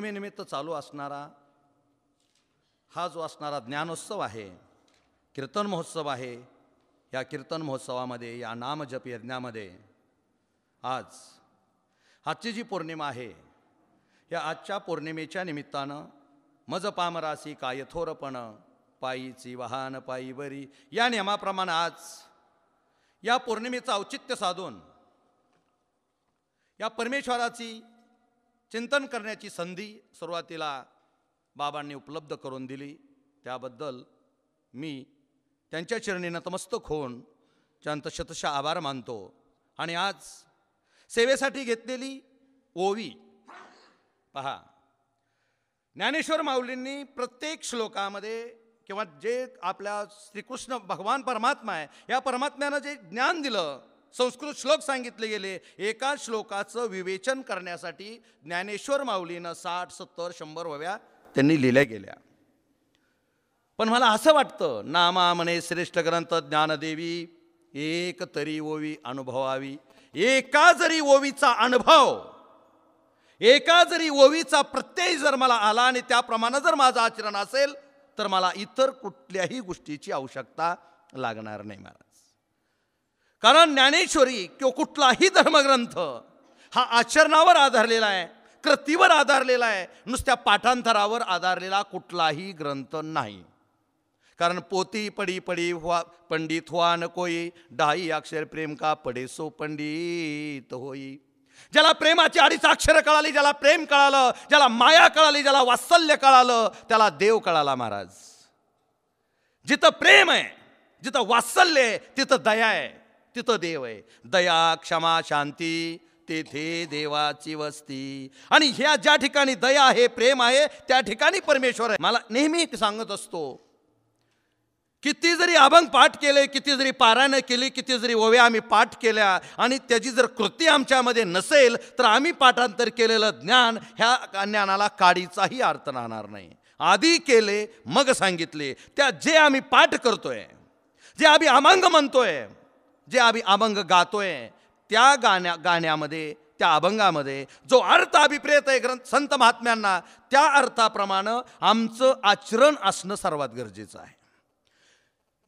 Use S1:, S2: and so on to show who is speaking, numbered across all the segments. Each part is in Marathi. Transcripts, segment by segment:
S1: पौर्णिमेनिमित्त चालू असणारा हा जो असणारा ज्ञानोत्सव आहे, कीर्तन महोत्सव आहे, या कीर्तन महोत्सवामध्ये, या नामजप यज्ञामध्ये आजची जी पौर्णिमा आहे, या आजच्या पौर्णिमेच्या निमित्तानं मज पामरासी काय थोरपण पायीची वाहन पायी बरी या नियमाप्रमाणे आज या पौर्णिमेचं औचित्य साधून या परमेश्वराची चिंतन करण्याची संधी सुरुवातीला बाबांनी उपलब्ध करून दिली, त्याबद्दल मी त्यांच्या चरणी नतमस्तक होऊन त्यांचा शतशः आभार मानतो। आणि आज सेवेसाठी घेतलेली ओवी पहा, ज्ञानेश्वर माऊलींनी प्रत्येक श्लोकामध्ये किंवा जे आपल्या श्रीकृष्ण भगवान परमात्मा आहे, या परमात्म्यानं जे ज्ञान दिलं, संस्कृत श्लोक सांगितले गेले, एका श्लोकाचं विवेचन करण्यासाठी ज्ञानेश्वर माऊलीनं 60, 70, 100 ओव्या त्यांनी लिहिल्या गेल्या। पण मला असं वाटतं, नामा म्हणे श्रेष्ठ ग्रंथ ज्ञानदेवी, एक तरी ओवी अनुभवावी। एका जरी ओवीचा अनुभव, एका जरी ओवीचा प्रत्यय जर मला आला आणि त्याप्रमाणे जर माझं आचरण असेल, तर मला इतर कुठल्याही गोष्टीची आवश्यकता लागणार नाही महाराज। कारण ज्ञानेश्वरी किंवा कुठलाही धर्मग्रंथ हा आचरणावर आधारलेला आहे, कृतीवर आधारलेला आहे, नुसत्या पाठांतरावर आधारलेला कुठलाही ग्रंथ नाही। कारण पोती पडी पडी हुआ पंडित हुआ न कोई, ढाई अक्षर प्रेम का पडे सो पंडित होई। ज्याला प्रेमाची 2.5 अक्षर कळाली, ज्याला प्रेम कळालं, ज्याला माया कळाली, ज्याला वात्सल्य कळालं, त्याला देव कळाला महाराज। जिथं प्रेम आहे, जिथं वात्सल्य आहे, तिथं दया आहे, तिथं देव आहे। दया क्षमा शांती तेथे देवाची वस्ती। आणि ह्या ज्या ठिकाणी दया आहे, प्रेम आहे, त्या ठिकाणी परमेश्वर आहे। मला नेहमी सांगत असतो, किती जरी अभंग पाठ केले, किती जरी पारायण केली, किती जरी ओव्या आम्ही पाठ केल्या आणि त्याची जर कृती आमच्यामध्ये नसेल, तर आम्ही पाठांतर केलेलं ज्ञान ह्या ज्ञानाला काडीचाही अर्थ राहणार नाही। आधी केले मग सांगितले, त्या जे आम्ही पाठ करतोय, जे आम्ही अभंग म्हणतोय, जे आम्ही अभंग गातोय, त्या गाण्यामध्ये, त्या अभंगामध्ये जो अर्थ अभिप्रेत आहे ग्रंथ संत महात्म्यांना, त्या अर्थाप्रमाणे आमचं आचरण असणं सर्वात गरजेचं आहे।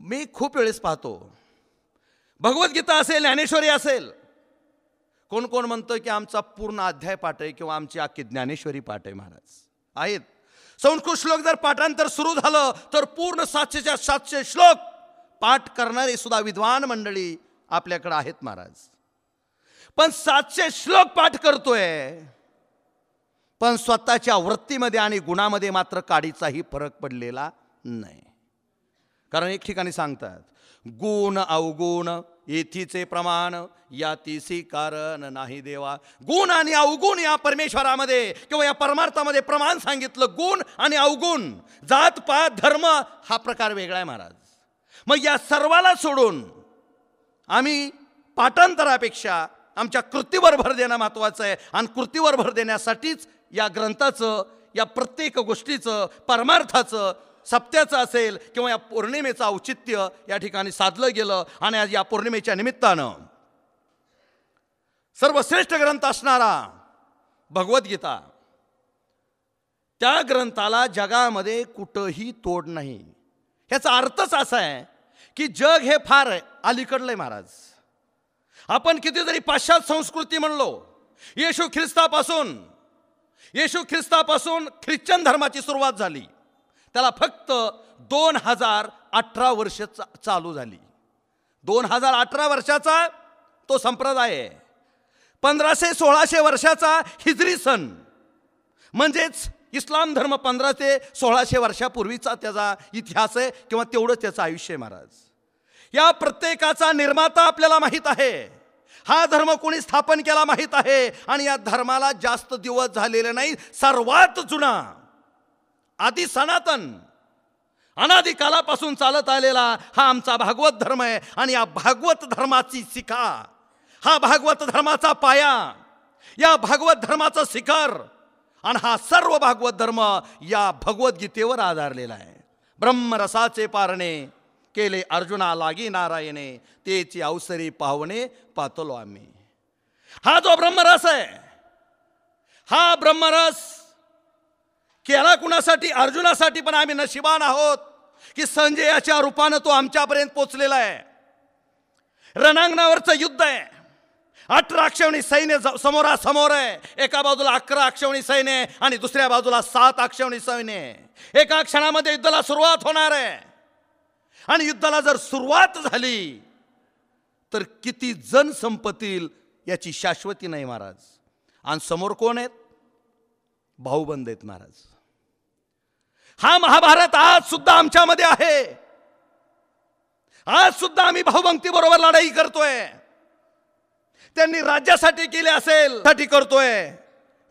S1: मी खूप वेळेस पाहतो, भगवद्गीता असेल, ज्ञानेश्वरी असेल, कोण कोण म्हणतं की आमचा पूर्ण अध्याय पाठ आहे किंवा आमची अख्खी ज्ञानेश्वरी पाठ आहे महाराज। आहेत संस्कृत श्लोक जर पाठांतर सुरू झालं तर पूर्ण 700च्या 700 श्लोक पाठ करणारे सुद्धा विद्वान मंडळी आपल्याकडे आहेत महाराज। पण 700 श्लोक पाठ करतोय, पण स्वतःच्या वृत्तीमध्ये आणि गुणामध्ये मात्र काडीचाही फरक पडलेला नाही। कारण एक ठिकाणी सांगतात, गुण अवगुण येथीचे प्रमाण, यातीसी कारण नाही देवा। गुण आणि अवगुण या परमेश्वरामध्ये किंवा या परमार्थामध्ये प्रमाण सांगितलं। गुण आणि अवगुण, जात पात धर्म हा प्रकार वेगळा आहे महाराज। मग या सर्वाला सोडून आम्ही पाठांतरापेक्षा आमच्या कृतीवर भर देणं महत्त्वाचं आहे। आणि कृतीवर भर देण्यासाठीच या ग्रंथाचं, या प्रत्येक गोष्टीचं, परमार्थाचं, सप्त्याचं असेल किंवा या पौर्णिमेचं औचित्य या ठिकाणी साधलं गेलं। आणि आज या पौर्णिमेच्या निमित्तानं सर्वश्रेष्ठ ग्रंथ असणारा भगवद्गीता, त्या ग्रंथाला जगामध्ये कुठंही तोड नाही। ह्याचा अर्थच असा आहे की जग हे फार अलीकडलं आहे महाराज। आपण किती जरी पाश्चात्य संस्कृती म्हणलो, येशू ख्रिस्तापासून ख्रिश्चन धर्माची सुरुवात झाली, त्याला फक्त 2018 वर्ष चालू झाली। 2018 वर्षाचा तो संप्रदाय आहे। 1500-1600 वर्षाचा हिजरी सन, म्हणजेच इस्लाम धर्म 1500 ते 1600 वर्षापूर्वीचा त्याचा इतिहास आहे किंवा तेवढंच त्याचं आयुष्य आहे महाराज। या प्रत्येकाचा निर्माता आपल्याला माहीत आहे, हा धर्म कोणी स्थापन केला माहीत आहे। आणि या धर्माला जास्त दिवस झालेले नाही, सर्वात जुना, आदि सनातन, अनादि कालापासून चालत आलेला हा आमचा भागवत धर्म आहे। आणि या भागवत धर्माची शिखा, हा भागवत धर्माचा पाया, या भागवत धर्माचं शिखर, आणि हा सर्व भागवत धर्म या भगवद्गीतेवर आधारलेला आहे। ब्रह्मरसाचे पारणे केले अर्जुना लागी नारायणे, तेची अवसरी पावणे पातलो आम्ही। हा जो ब्रह्मरस आहे, हा ब्रह्मरस केला कुणासाठी? अर्जुनासाठी. पण आम्ही नशिबान आहोत की संजयाच्या रूपानं तो आमच्यापर्यंत पोचलेला आहे. रणांगणावरचं युद्ध आहे. 18 अक्षौहिणी सैन्य समोरासमोर आहे. एका बाजूला 11 अक्षौहिणी सैन्य आहे आणि दुसऱ्या बाजूला 7 अक्षौहिणी सैन्य आहे. एका क्षणामध्ये युद्धाला सुरुवात होणार आहे. आणि युद्धाला जर सुरुवात झाली तर किती जण संपतील याची शाश्वती नाही महाराज. आणि समोर कोण आहेत? भाऊबंद आहेत महाराज. हा महाभारत आज सुद्धा आमच्यामध्ये आहे. आज सुद्धा आम्ही भाऊबंदी बरोबर लढाई करतोय. त्यांनी राज्यासाठी केले असेल साठी करतोय,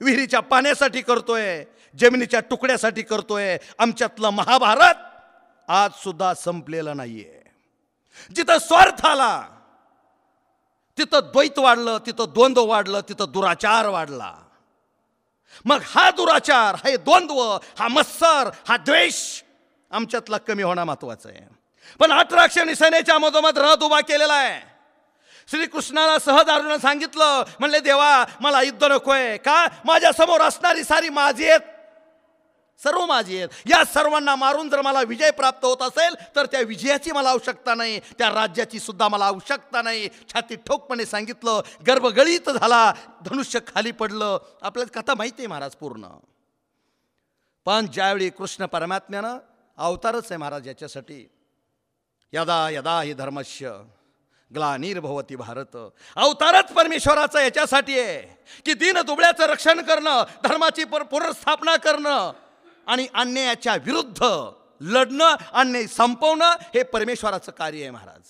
S1: विहिरीच्या पाण्यासाठी करतोय, जमिनीच्या तुकड्यासाठी करतोय. आमच्यातलं महाभारत आज सुद्धा संपलेलं नाहीये. जिथं स्वार्थ आला तिथं द्वैत वाढलं, तिथं द्वंद्व वाढलं, तिथं दुराचार वाढला. मग हा दुराचार, हे द्वंद्व, हा मत्सर, हा द्वेष आमच्यातला कमी होणं महत्वाचं आहे. पण 18 अक्षौहिणी सैन्याच्या मधोमध रथ उभा केलेला आहे. श्रीकृष्णाला सहज अर्जुनाने सांगितलं, म्हणले देवा मला युद्ध नकोय. का? माझ्या समोर असणारी सारी माझी आहेत, सर्व माझी आहेत. या सर्वांना मारून जर मला विजय प्राप्त होत असेल तर त्या विजयाची मला आवश्यकता नाही, त्या राज्याची सुद्धा मला आवश्यकता नाही. छाती ठोकपणे सांगितलं. गर्भ गळीत झाला, धनुष्य खाली पडलं. आपल्याला कथा माहिती आहे महाराज पूर्ण. पण ज्यावेळी कृष्ण परमात्म्यानं अवतारच आहे महाराज याच्यासाठी. यदा यदा हि धर्मस्य ग्लानिर्भवती भारत. अवतारच परमेश्वराचा याच्यासाठी आहे की दीन दुबळ्याचं रक्षण करणं, धर्माची पुनर्स्थापना करणं आणि अन्यायाच्या विरुद्ध लढणं, अन्याय संपवणं हे परमेश्वराचं कार्य आहे महाराज.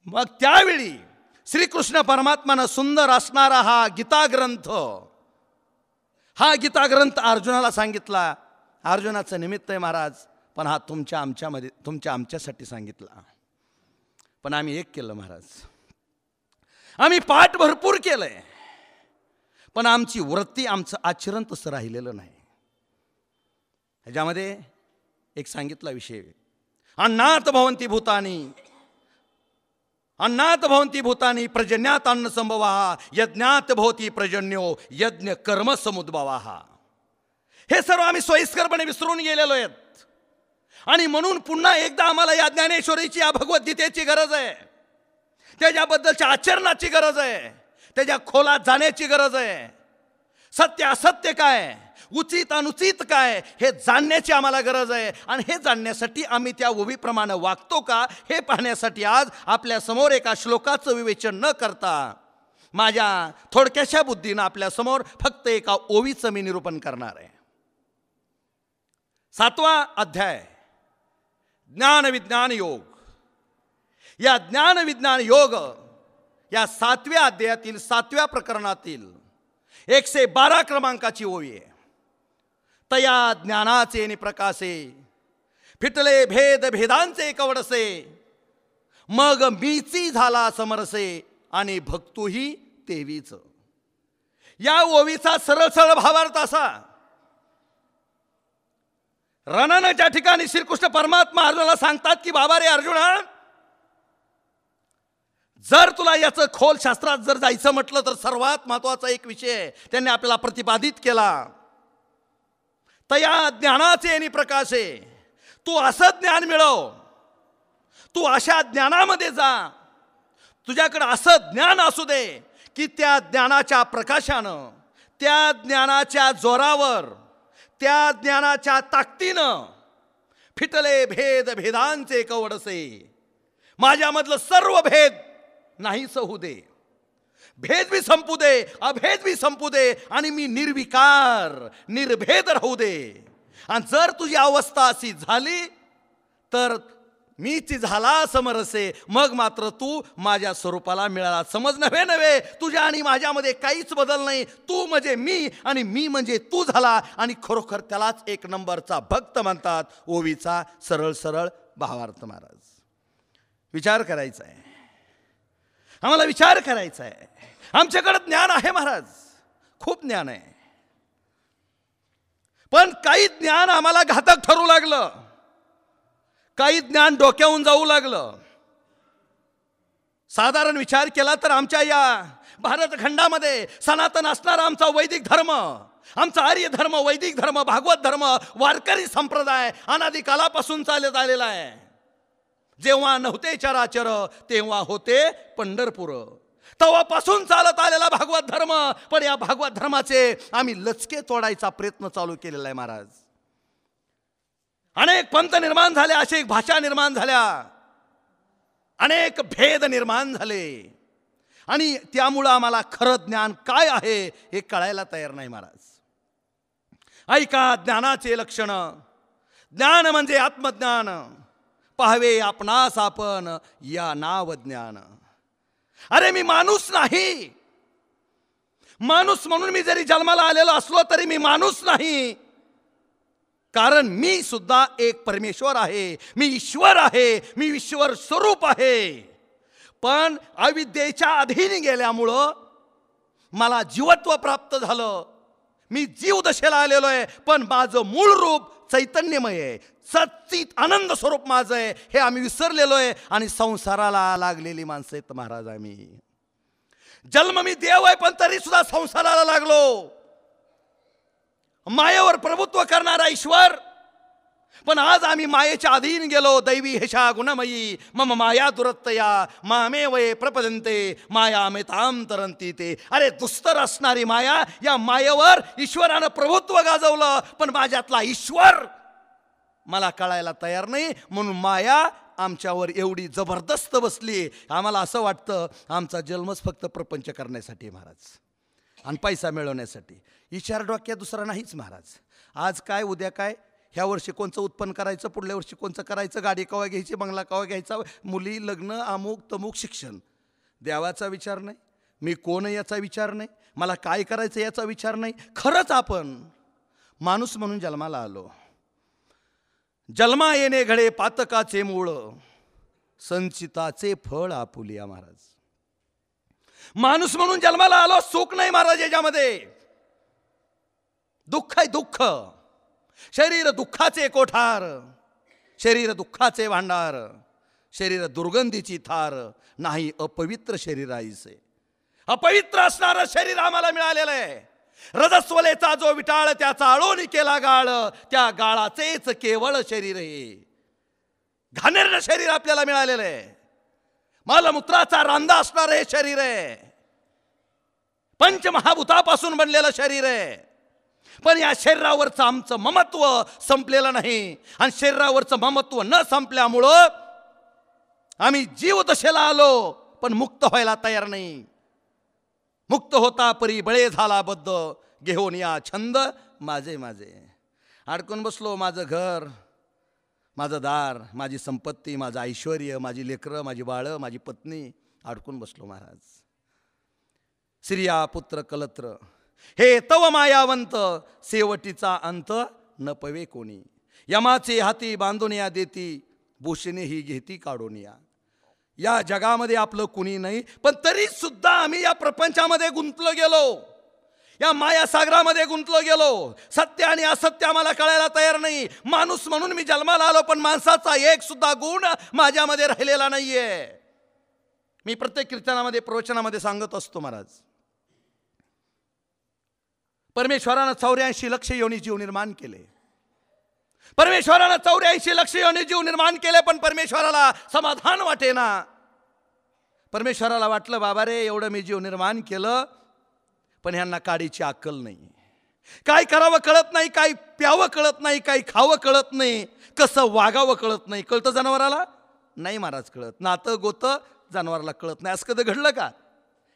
S1: मग त्यावेळी श्रीकृष्ण परमात्मानं सुंदर असणारा हा गीता ग्रंथ अर्जुनाला सांगितला. अर्जुनाचं निमित्त आहे महाराज, पण हा आमच्यासाठी सांगितला. पण आम्ही एक केलं महाराज. आम्ही पाठ भरपूर केलंय, पण आमची वृत्ती, आमचं आचरण तसं राहिलेलं नाही. ह्याच्यामध्ये एक सांगितला विषय, अन्नात भवन्ति भूतानि प्रजन्यात अन्न संभवाः यज्ञात भवति प्रजन्यो यज्ञ कर्म समुद्भवाः. हे सर्व आम्ही सोयीस्करपणे विसरून गेलेलो आहेत. आणि म्हणून पुन्हा एकदा आम्हाला या ज्ञानेश्वरीची, या भगवद्गीतेची गरज आहे. त्याच्याबद्दलच्या आचरणाची गरज आहे. त्याच्या खोलात जाण्याची गरज आहे. सत्य असत्य काय, उचित अनुचित काय, हे जाणण्याची आम्हाला गरज आहे. आणि हे जाणण्यासाठी आम्ही त्या ओवीप्रमाणे वागतो का हे पाहण्यासाठी आज आपल्या समोर एका श्लोकाचं विवेचन न करता माझ्या थोडक्याशा बुद्धीनं आपल्या समोर फक्त एका ओवीचं मी निरूपण करणार आहे. 7वा अध्याय ज्ञान विज्ञान योग. या ज्ञान विज्ञान योग या 7व्या अध्यायातील 7व्या प्रकरणातील 112 क्रमांकाची ओवी आहे. तया ज्ञानाचे निप्रकाशे फिटले भेद भेदांचे कवडसे, मग मीची झाला समरसे आणि भक्तूही तेवीच. या ओवीचा सरळ सरळ भावार्थ असा, रणानं ज्या ठिकाणी श्रीकृष्ण परमात्मा अर्जुनाला सांगतात की बाबा रे अर्जुना, जर तुला याचं खोल शास्त्रात जर जायचं म्हटलं तर सर्वात महत्वाचा एक विषय त्यांनी आपल्याला प्रतिपादित केला. तया ज्ञानाचे निप्रकाशे, तू असं ज्ञान मिळव, तू अशा ज्ञानामध्ये जा, तुझ्याकडे असं ज्ञान असू दे की त्या ज्ञानाच्या प्रकाशानं, त्या ज्ञानाच्या जोरावर, त्या ज्ञानाच्या ताकदीनं फिटले भेद भेदांचे कवडसे, माझ्यामधलं सर्व भेद नाहीच होऊ दे, भेद भी संपू दे, अभेद भी संपू दे आणि मी निर्विकार निर्भेद राहू दे. आणि जर तुझी अवस्था अशी झाली तर मीच झाला समरसे, मग मात्र तू माझ्या स्वरूपाला मिळाला. समज नव्हे तुझ्या आणि माझ्यामध्ये काहीच बदल नाही. तू म्हणजे मी आणि मी म्हणजे तू झाला. आणि खरोखर त्यालाच 1 नंबरचा भक्त म्हणतात. ओवीचा सरळ सरळ भावार्थ महाराज. विचार करायचा आहे, आम्हाला विचार करायचा आहे. आमच्याकडे ज्ञान आहे महाराज, खूप ज्ञान आहे, पण काही ज्ञान आम्हाला घातक ठरू लागलं, काही ज्ञान डोक्याहून जाऊ लागलं. साधारण विचार केला तर आमच्या या भारत खंडामध्ये सनातन असणारा आमचा वैदिक धर्म आमचा आर्य धर्म, वैदिक धर्म, भागवत धर्म, वारकरी संप्रदाय अनादी कालापासून चालत आलेला आहे. जेव्हा नव्हते चराचर तेव्हा होते पंढरपूर. तेव्हापासून चालत आलेला भागवत धर्म. पण या भागवत धर्माचे आम्ही लचके तोडायचा प्रयत्न चालू केलेला आहे महाराज. अनेक पंथ निर्माण झाले, अनेक भाषा निर्माण झाल्या, अनेक भेद निर्माण झाले आणि त्यामुळं आम्हाला खरं ज्ञान काय आहे हे कळायला तयार नाही महाराज. ऐका ज्ञानाचे लक्षण. ज्ञान म्हणजे आत्मज्ञान. पाहावे आपणास आपण या नाव ज्ञान. अरे मी माणूस नाही. माणूस म्हणून मी जरी जन्माला आलेलो असलो तरी मी माणूस नाही. कारण मी सुद्धा एक परमेश्वर आहे. मी ईश्वर आहे. मी ईश्वर स्वरूप आहे. पण अविद्येच्या अधीन गेल्यामुळं मला जीवत्व प्राप्त झालं. मी जीव दशेला आलेलो आहे. पण माझं मूळ रूप चैतन्यमय आहे. सच्चित आनंद स्वरूप माझं आहे हे आम्ही विसरलेलो आहे आणि संसाराला लागलेली माणसं आहेत महाराज आम्ही. जन्म मी देव आहे पण तरी सुद्धा संसाराला लागलो. मायेवर प्रभुत्व करणारा ईश्वर. पण आज आम्ही मायेच्या अधीन गेलो. दैवी हेशा गुणमयी मम माया दुरत्तया मामे वये प्रपदंते माया मेताम तरंती ते. अरे दुस्तर असणारी माया, या मायेवर ईश्वरानं प्रभुत्व गाजवलं पण माझ्यातला ईश्वर मला कळायला तयार नाही. म्हणून माया आमच्यावर एवढी जबरदस्त बसली. आम्हाला असं वाटतं आमचा जन्मच फक्त प्रपंच करण्यासाठी महाराज आणि पैसा मिळवण्यासाठी. विचार डोक्यात दुसरा नाहीच महाराज. आज काय उद्या काय, ह्या वर्षी कोणचं उत्पन्न करायचं, पुढल्या वर्षी कोणचं करायचं, गाडी कवा घ्यायची, बंगला कवा घ्यायचा, मुली लग्न अमुक तमुक शिक्षण. देवाचा विचार नाही, मी कोण याचा विचार नाही, मला काय करायचं याचा विचार नाही. खरंच आपण माणूस म्हणून जन्माला आलो. जन्मा येणे घडे पातकाचे मूळ संचिताचे फळ आपुलिया महाराज. माणूस म्हणून जन्माला आलो. सुख नाही महाराज याच्यामध्ये. दुःख आहे दुःख. शरीर दुःखाचे कोठार, शरीर दुःखाचे भांडार, शरीर दुर्गंधीची थार, नाही अपवित्र शरीराईसे. अपवित्र असणारं शरीर आम्हाला मिळालेलं आहे. रजस्वलेचा जो विटाळ त्याचा आळोनी केला गाळ, त्या गाळाचेच केवळ शरीर हे. घाणेरडं शरीर आपल्याला मिळालेलं आहे. मलमूत्राचा रांदा असणारं हे शरीर आहे. पंचमहाभूतापासून बनलेलं शरीर आहे. पण या शरीरावरचं आमचं ममत्व संपलेलं नाही. आणि शरीरावरचं ममत्व न संपल्यामुळं आम्ही जीव दशेला आलो पण मुक्त व्हायला तयार नाही. मुक्त होता परी बळे झाला बद्ध, घेऊन या छंद माझे माझे. अडकून बसलो. माझं घर, माझं दार, माझी संपत्ती, माझं ऐश्वर्य, माझी लेकरं, माझी बाळं, माझी पत्नी, अडकून बसलो महाराज. स्त्रिया पुत्र कलत्र हे तव मायावंत, शेवटीचा अंत न पवे कोणी. यमाचे हाती बांधून या देती, भूषणे ही घेती काढून या. या जगामध्ये आपलं कुणी नाही पण तरी सुद्धा आम्ही या प्रपंचामध्ये गुंतलो गेलो. या मायासागरामध्ये गुंतलो गेलो. सत्य आणि असत्य आम्हाला कळायला तयार नाही. माणूस म्हणून मी जन्माला आलो पण माणसाचा एक सुद्धा गुण माझ्यामध्ये राहिलेला नाहीये. मी प्रत्येक कीर्तनामध्ये प्रवचनामध्ये सांगत असतो महाराज, परमेश्वरानं 84 लक्ष योनी जीव निर्माण केले. परमेश्वरानं 84 लक्ष योनी जीव निर्माण केले पण परमेश्वराला समाधान वाटेना. परमेश्वराला वाटलं बाबा रे एवढं मी जीव निर्माण केलं पण ह्यांना काडीची अक्कल नाही. काय करावं कळत नाही, काय प्यावं कळत नाही, काय खावं कळत नाही, कसं वागावं कळत नाही. कळतं जनावराला? नाही महाराज कळत. नातं गोतं जनावराला कळत नाही. असं कधी घडलं का?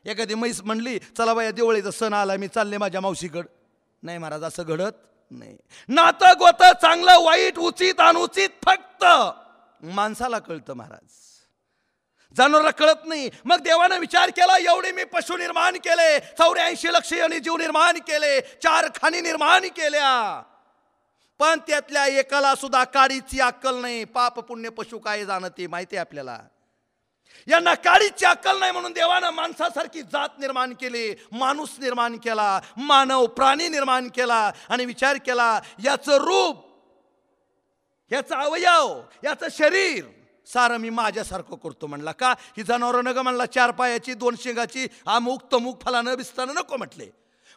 S1: एखादी म्हैस म्हणली चला बाया दिवाळीचा सण आला मी चालले माझ्या मावशीकडं. नाही महाराज असं घडत नाही. नातं गोतं चांगलं वाईट उचित अनुचित फक्त माणसाला कळतं महाराज, जनावराला कळत नाही. मग देवानं विचार केला एवढे मी पशु निर्माण केले, 84 लक्ष योनी जीव निर्माण केले, 4 खाणी निर्माण केल्या पण त्यातल्या एकाला सुद्धा काडीची अक्कल नाही. पाप पुण्य पशु काय जाणते माहिती आहे आपल्याला. यांना काडीची अक्कल नाही म्हणून देवानं माणसासारखी जात निर्माण केली, माणूस निर्माण केला, मानव प्राणी निर्माण केला आणि विचार केला याचं रूप, याचं अवयव, याचं शरीर सारं मी माझ्यासारखं करतो म्हणला. का? ही जनावरं नग म्हणला 4 पायाची 2 शिंगाची अमुक तमुक फलानं बिस्तानं नको म्हटले.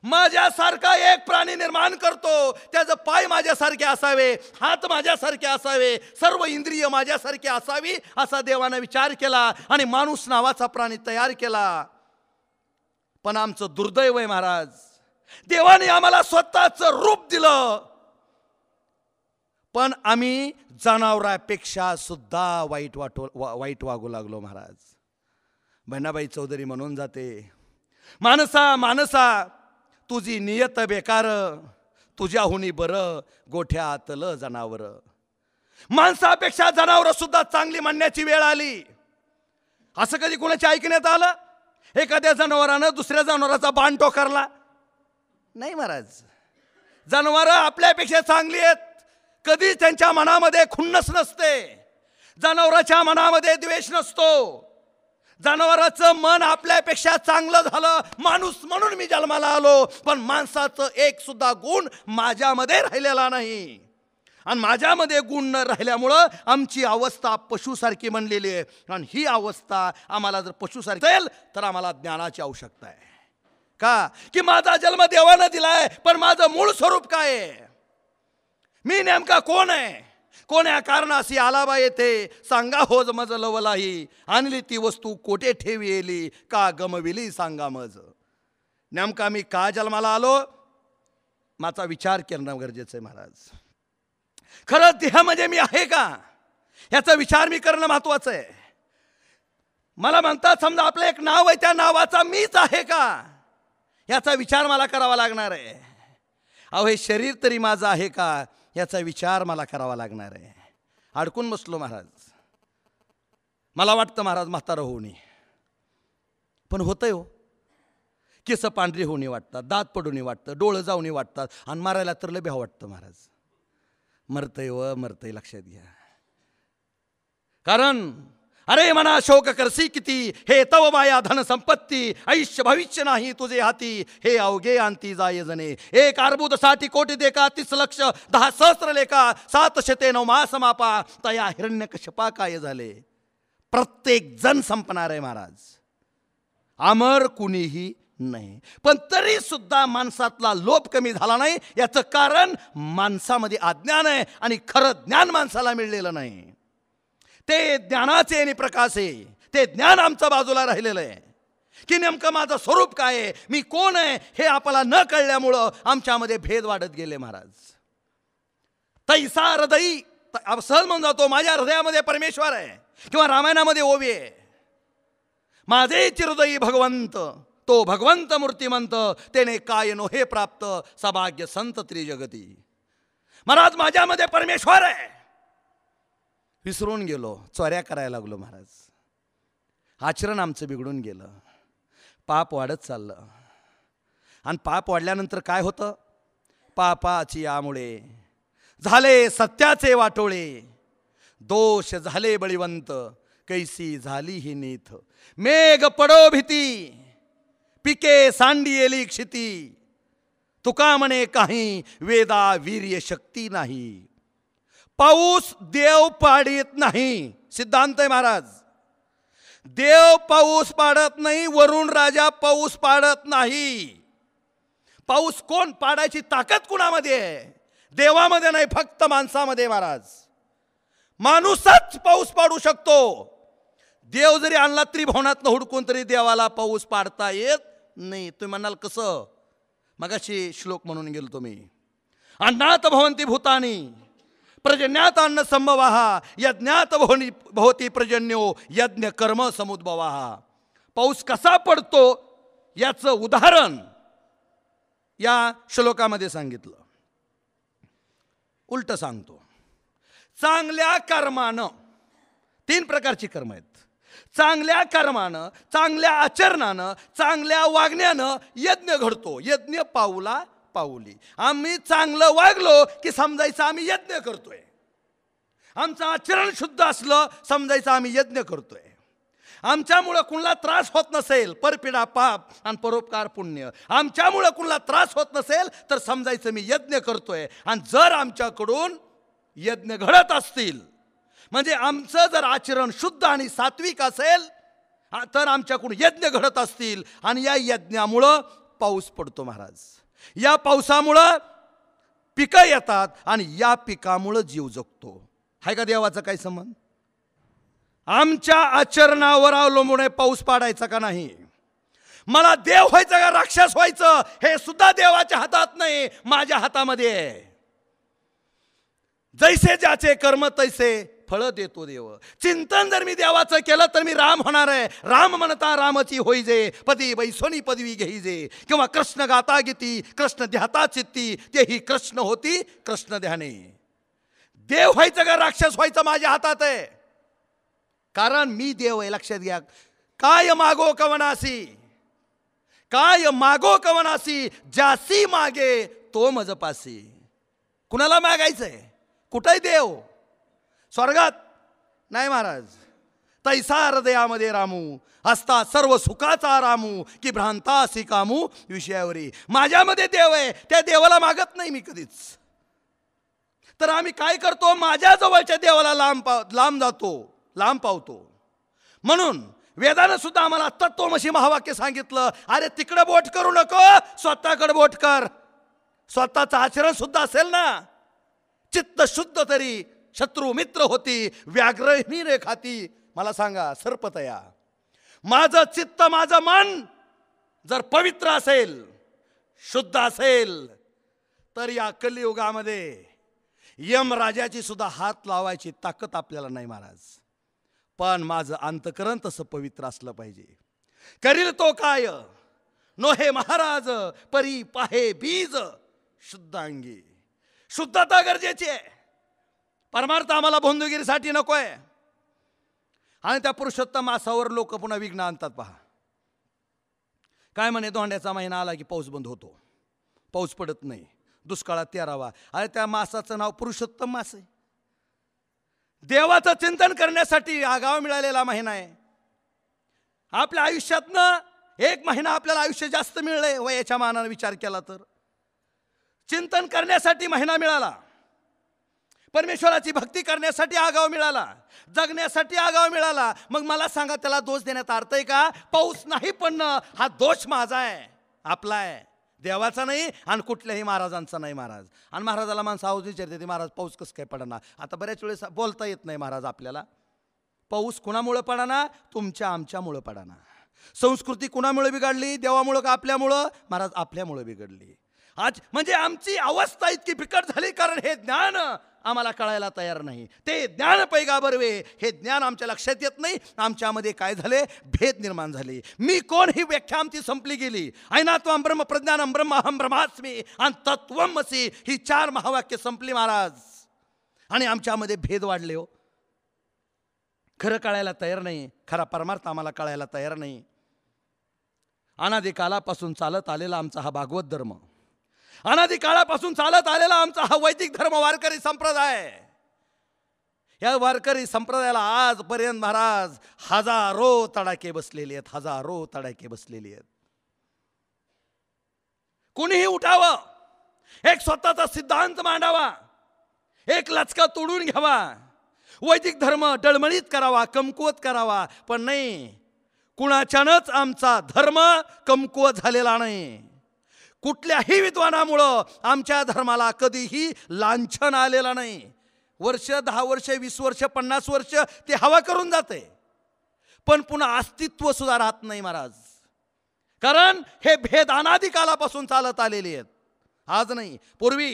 S1: माझ्यासारखा एक प्राणी निर्माण करतो, त्याचं पाय माझ्यासारखे असावे, हात माझ्यासारखे असावे, सर्व इंद्रिय माझ्यासारखे असावी असा देवाने विचार केला आणि माणूस नावाचा प्राणी तयार केला. पण आमचं दुर्दैव आहे महाराज, देवाने आम्हाला स्वतःचं रूप दिलं, पण आम्ही जनावरांपेक्षा सुद्धा वाईट वागू लागलो महाराज. बहिणाबाई चौधरी म्हणून जाते, मानसा तुझी नियत बेकार, तुझ्याहुनी बरं गोठ्यातलं जनावर. माणसापेक्षा जनावर सुद्धा चांगली म्हणण्याची वेळ आली. असं कधी कोणाच्या ऐकण्यात आलं? एखाद्या जनावरानं दुसऱ्या जनावराचा बाण टोकारला नाही महाराज. जनावरं आपल्यापेक्षा चांगली आहेत, कधी त्यांच्या मनामध्ये खुन्नस नसते, जनावराच्या मनामध्ये द्वेष नसतो. जनावराचं मन आपल्यापेक्षा चांगलं झालं, माणूस म्हणून मी जन्माला आलो, पण माणसाचं एक सुद्धा गुण माझ्यामध्ये राहिलेला नाही. आणि माझ्यामध्ये गुण न राहिल्यामुळं आमची अवस्था पशुसारखी बनलेली आहे. आणि ही अवस्था आम्हाला जर पशुसारखी असेल तर आम्हाला ज्ञानाची आवश्यकता आहे. का की माझा जन्म देवानं दिलाय, पण माझं मूळ स्वरूप काय आहे? मी नेमका कोण आहे? कोण्या कारणासी आलाबा येथे सांगा होज मज लवलाही, आणली ती वस्तू कोठे ठेविली, का गमविली सांगा मज. नेमका मी का जन्माला आलो, माझा विचार करणं गरजेचं आहे महाराज. खरंच देह म्हणजे मी आहे का, याचा विचार मी करणं महत्वाचं आहे. मला म्हणतात समजा आपलं एक नाव आहे, त्या नावाचा मीच आहे का, याचा विचार मला करावा लागणार आहे. अहो हे शरीर तरी माझं आहे का, याचा विचार मला करावा लागणार आहे. अडकून बसलो महाराज. मला वाटतं महाराज म्हातारं होऊ नये, पण होतंय हो. केस पांढरी होणे वाटतात, दात पडून वाटतं, डोळं जाऊन वाटतात, आणि मारायला तर लय भ्या वाटतं महाराज. मरतय व मरतय, लक्षात घ्या. कारण अरे मना शोक करसी किती, हे तव माया धन संपत्ती, आयुष्य भविष्य नाही तुझे हाती, हे अवघे अंती जाय जने. एक अर्बुद 60 कोटी देका, 30 लक्ष 10 सहस्र लेखा, 709 मास मापा, तया हिरण्यकश्यपा काय झाले. प्रत्येक जण संपणार आहे महाराज, अमर कुणीही नाही. पण तरी सुद्धा माणसातला लोभ कमी झाला नाही. याचं कारण माणसामध्ये अज्ञान आहे, आणि खरं ज्ञान माणसाला मिळलेलं नाही. ते ज्ञानाचे आणि प्रकाश आहे, ते ज्ञान आमच्या बाजूला राहिलेलं आहे. की नेमकं माझं स्वरूप काय आहे, मी कोण आहे, हे आपल्याला न कळल्यामुळं आमच्यामध्ये भेद वाढत गेले महाराज. तैसा हृदयी सहज म्हणून जातो, माझ्या हृदयामध्ये परमेश्वर आहे, किंवा रामायणामध्ये ओवी आहे, माझे हृदयी भगवंत, तो भगवंत मूर्तिमंत, तेने काय नो हे प्राप्त, सभाग्य संत त्रिजगती. महाराज माझ्यामध्ये परमेश्वर आहे, विसरून गेलो, चोऱ्या करायला लागलो महाराज. आचरण आमचं बिघडून गेलं, पाप वाढत चाललं. आणि पाप वाढल्यानंतर काय होतं, पापाची यामुळे झाले सत्याचे वाटोळे, दोष झाले बळीवंत, कैसी झाली ही नीथ. मेघ पडो भीती, पिके सांडियेली क्षिती, तुका म्हणे काही वेदा वीर्य शक्ती नाही. पाऊस देव पाडीत नाही, सिद्धांत आहे महाराज. देव पाऊस पाडत नाही, वरुण राजा पाऊस पाडत नाही. पाऊस कोण पाडायची ताकद कुणामध्ये आहे? देवामध्ये नाही, फक्त माणसामध्ये महाराज. माणूसच पाऊस पाडू शकतो. देव जरी आणला त्रिभुवनातनं हुडकून तरी देवाला पाऊस पाडता येत नाही. तुम्ही म्हणाल कसं? मगाशी श्लोक म्हणून गेलो तुम्ही, अन्नात भवन्ति भूतानि प्रजन्यात अन्न संभवाः, यज्ञात भवति प्रजन्यो यज्ञ कर्म समुद्भवाः. पाऊस कसा पडतो याचं उदाहरण या श्लोकामध्ये सांगितलं. उलट सांगतो, चांगल्या कर्मानं, 3 प्रकारची कर्म आहेत. चांगल्या कर्मानं, चांगल्या आचरणानं, चांगल्या वागण्यानं यज्ञ घडतो. यज्ञ पाऊला पाऊली. आम्ही चांगलं वागलो की समजायचं आम्ही यज्ञ करतोय. आमचं आचरण शुद्ध असलं समजायचं आम्ही यज्ञ करतोय. आमच्यामुळं कुणाला त्रास होत नसेल, परपिडा पाप आणि परोपकार पुण्य, आमच्यामुळं कुणाला त्रास होत नसेल तर समजायचं मी यज्ञ करतोय. आणि जर आमच्याकडून यज्ञ घडत असतील, म्हणजे आमचं जर आचरण शुद्ध आणि सात्विक असेल तर आमच्याकडून यज्ञ घडत असतील, आणि या यज्ञामुळं पाऊस पडतो महाराज. या पावसामुळं पिकं येतात आणि या पिकामुळं जीव जगतो. हाय का देवाचा काही संबंध? आमच्या आचरणावर अवलंबून पाऊस पाडायचा का नाही? मला देव व्हायचं का राक्षस व्हायचं हे सुद्धा देवाच्या हातात नाही, माझ्या हातामध्ये आहे. जैसे ज्याचे कर्म तैसे फळ देतो देव. चिंतन जर मी देवाचं केलं तर मी राम होणार आहे. राम म्हणता रामची होईजे, पदी बैसोनी पदवी घेईजे, किंवा कृष्ण गाता गीती कृष्ण ध्याता चित्ती, तेही कृष्ण होती कृष्ण ध्याने. देव व्हायचं का राक्षस व्हायचं माझ्या हातात आहे, कारण मी देव आहे. लक्षात घ्या. काय मागो कवनासी, काय मागो कवनासी, जासी मागे तो मज पासी. कुणाला मागायचंय? कुठे देव? स्वर्गात नाही महाराज. तैसा हृदयामध्ये रामू, असता सर्व सुखाचा रामू, की भ्रांतासी कामू विषयावरी. माझ्यामध्ये देव आहे, त्या देवाला मागत नाही मी कधीच. तर आम्ही काय करतो? माझ्या जवळच्या देवाला लांब जातो, लांब पावतो. म्हणून वेदानं सुद्धा आम्हाला तत्वमसी महावाक्य सांगितलं. अरे तिकडे बोट करू नको, स्वतःकडे बोट कर. स्वतःचं आचरण सुद्धा असेल ना. चित्त शुद्ध तरी शत्रू मित्र होती, व्याघ्रही रे खाती. मला सांगा सर्पतया, माझं चित्त माझं मन जर पवित्र असेल, शुद्ध असेल, तर या कलियुगामध्ये यमराजाची सुद्धा हात लावायची ताकद आपल्याला नाही महाराज. पण माझं अंतकरण तसं पवित्र असलं पाहिजे. करील तो काय नोहे महाराज, परी पाहे बीज शुद्धांगी. शुद्धता गरजेची आहे. परमार्थ आम्हाला भोंदूगिरीसाठी नकोय. आणि त्या पुरुषोत्तम मासावर लोक पुन्हा विघ्न आणतात. पहा काय म्हणे, धोंड्याचा महिना आला की पाऊस बंद होतो, पाऊस पडत नाही, दुष्काळात 13वा. अरे त्या मासाचं नाव पुरुषोत्तम मास आहे. देवाचं चिंतन करण्यासाठी आगाव मिळालेला महिना आहे. आपल्या आयुष्यातनं एक महिना आपल्याला आयुष्य जास्त मिळलंय वयाच्या मानाने विचार केला तर. चिंतन करण्यासाठी महिना मिळाला, परमेश्वराची भक्ती करण्यासाठी आगाव मिळाला, जगण्यासाठी आगाव मिळाला. मग मला सांगा, त्याला दोष देण्यात अर्थ आहे का? पाऊस नाही पडणं हा दोष माझा आहे, आपला आहे, देवाचा नाही आणि कुठल्याही महाराजांचा नाही महाराज. आणि महाराजाला माणसं आवाज विचारते ते, महाराज पाऊस कसं काय पडना? आता बऱ्याच वेळेस बोलता येत नाही महाराज आपल्याला. पाऊस कुणामुळं पडाना? तुमच्या आमच्यामुळं पडाना. संस्कृती कुणामुळे बिघडली? देवामुळं का आपल्यामुळं? महाराज आपल्यामुळं बिघडली. आज म्हणजे आमची अवस्था इतकी बिकट झाली, कारण हे ज्ञान आम्हाला कळायला तयार नाही. ते ज्ञान पैगा बरवे, हे ज्ञान आमच्या लक्षात येत नाही. आमच्यामध्ये काय झाले? भेद निर्माण झाले. मी कोण ही व्याख्या आमची संपली गेली. ऐनात्वं ब्रह्म प्रज्ञानम ब्रह्म अहम ब्रह्मास्मी आणि तत्वमसी, ही 4 महावाक्य संपली महाराज. आणि आमच्यामध्ये भेद वाढले. हो, खरं कळायला तयार नाही, खरा परमार्थ आम्हाला कळायला तयार नाही. अनादी कालापासून चालत आलेला आमचा हा भागवत धर्म, अनादी काळापासून चालत आलेला आमचा हा वैदिक धर्म, वारकरी संप्रदाय. या वारकरी संप्रदायाला आजपर्यंत महाराज हजारो तडाखे बसलेले आहेत, हजारो तडाखे बसलेले आहेत. कुणीही उठावं, एक स्वतःचा सिद्धांत मांडावा, एक लचका तोडून घ्यावा, वैदिक धर्म डळमळीत करावा, कमकुवत करावा. पण नाही, कुणाच्यानंच आमचा धर्म कमकुवत झालेला नाही. कुठल्याही विद्वानामुळं आमच्या धर्माला कधीही लांछन आलेला नाही. वर्ष 10 वर्ष 20 वर्ष 50 वर्ष ते हवा करून जाते, पण पुन्हा अस्तित्व सुद्धा राहत नाही महाराज. कारण हे भेद अनादी कालापासून चालत आलेले आहेत, आज नाही. पूर्वी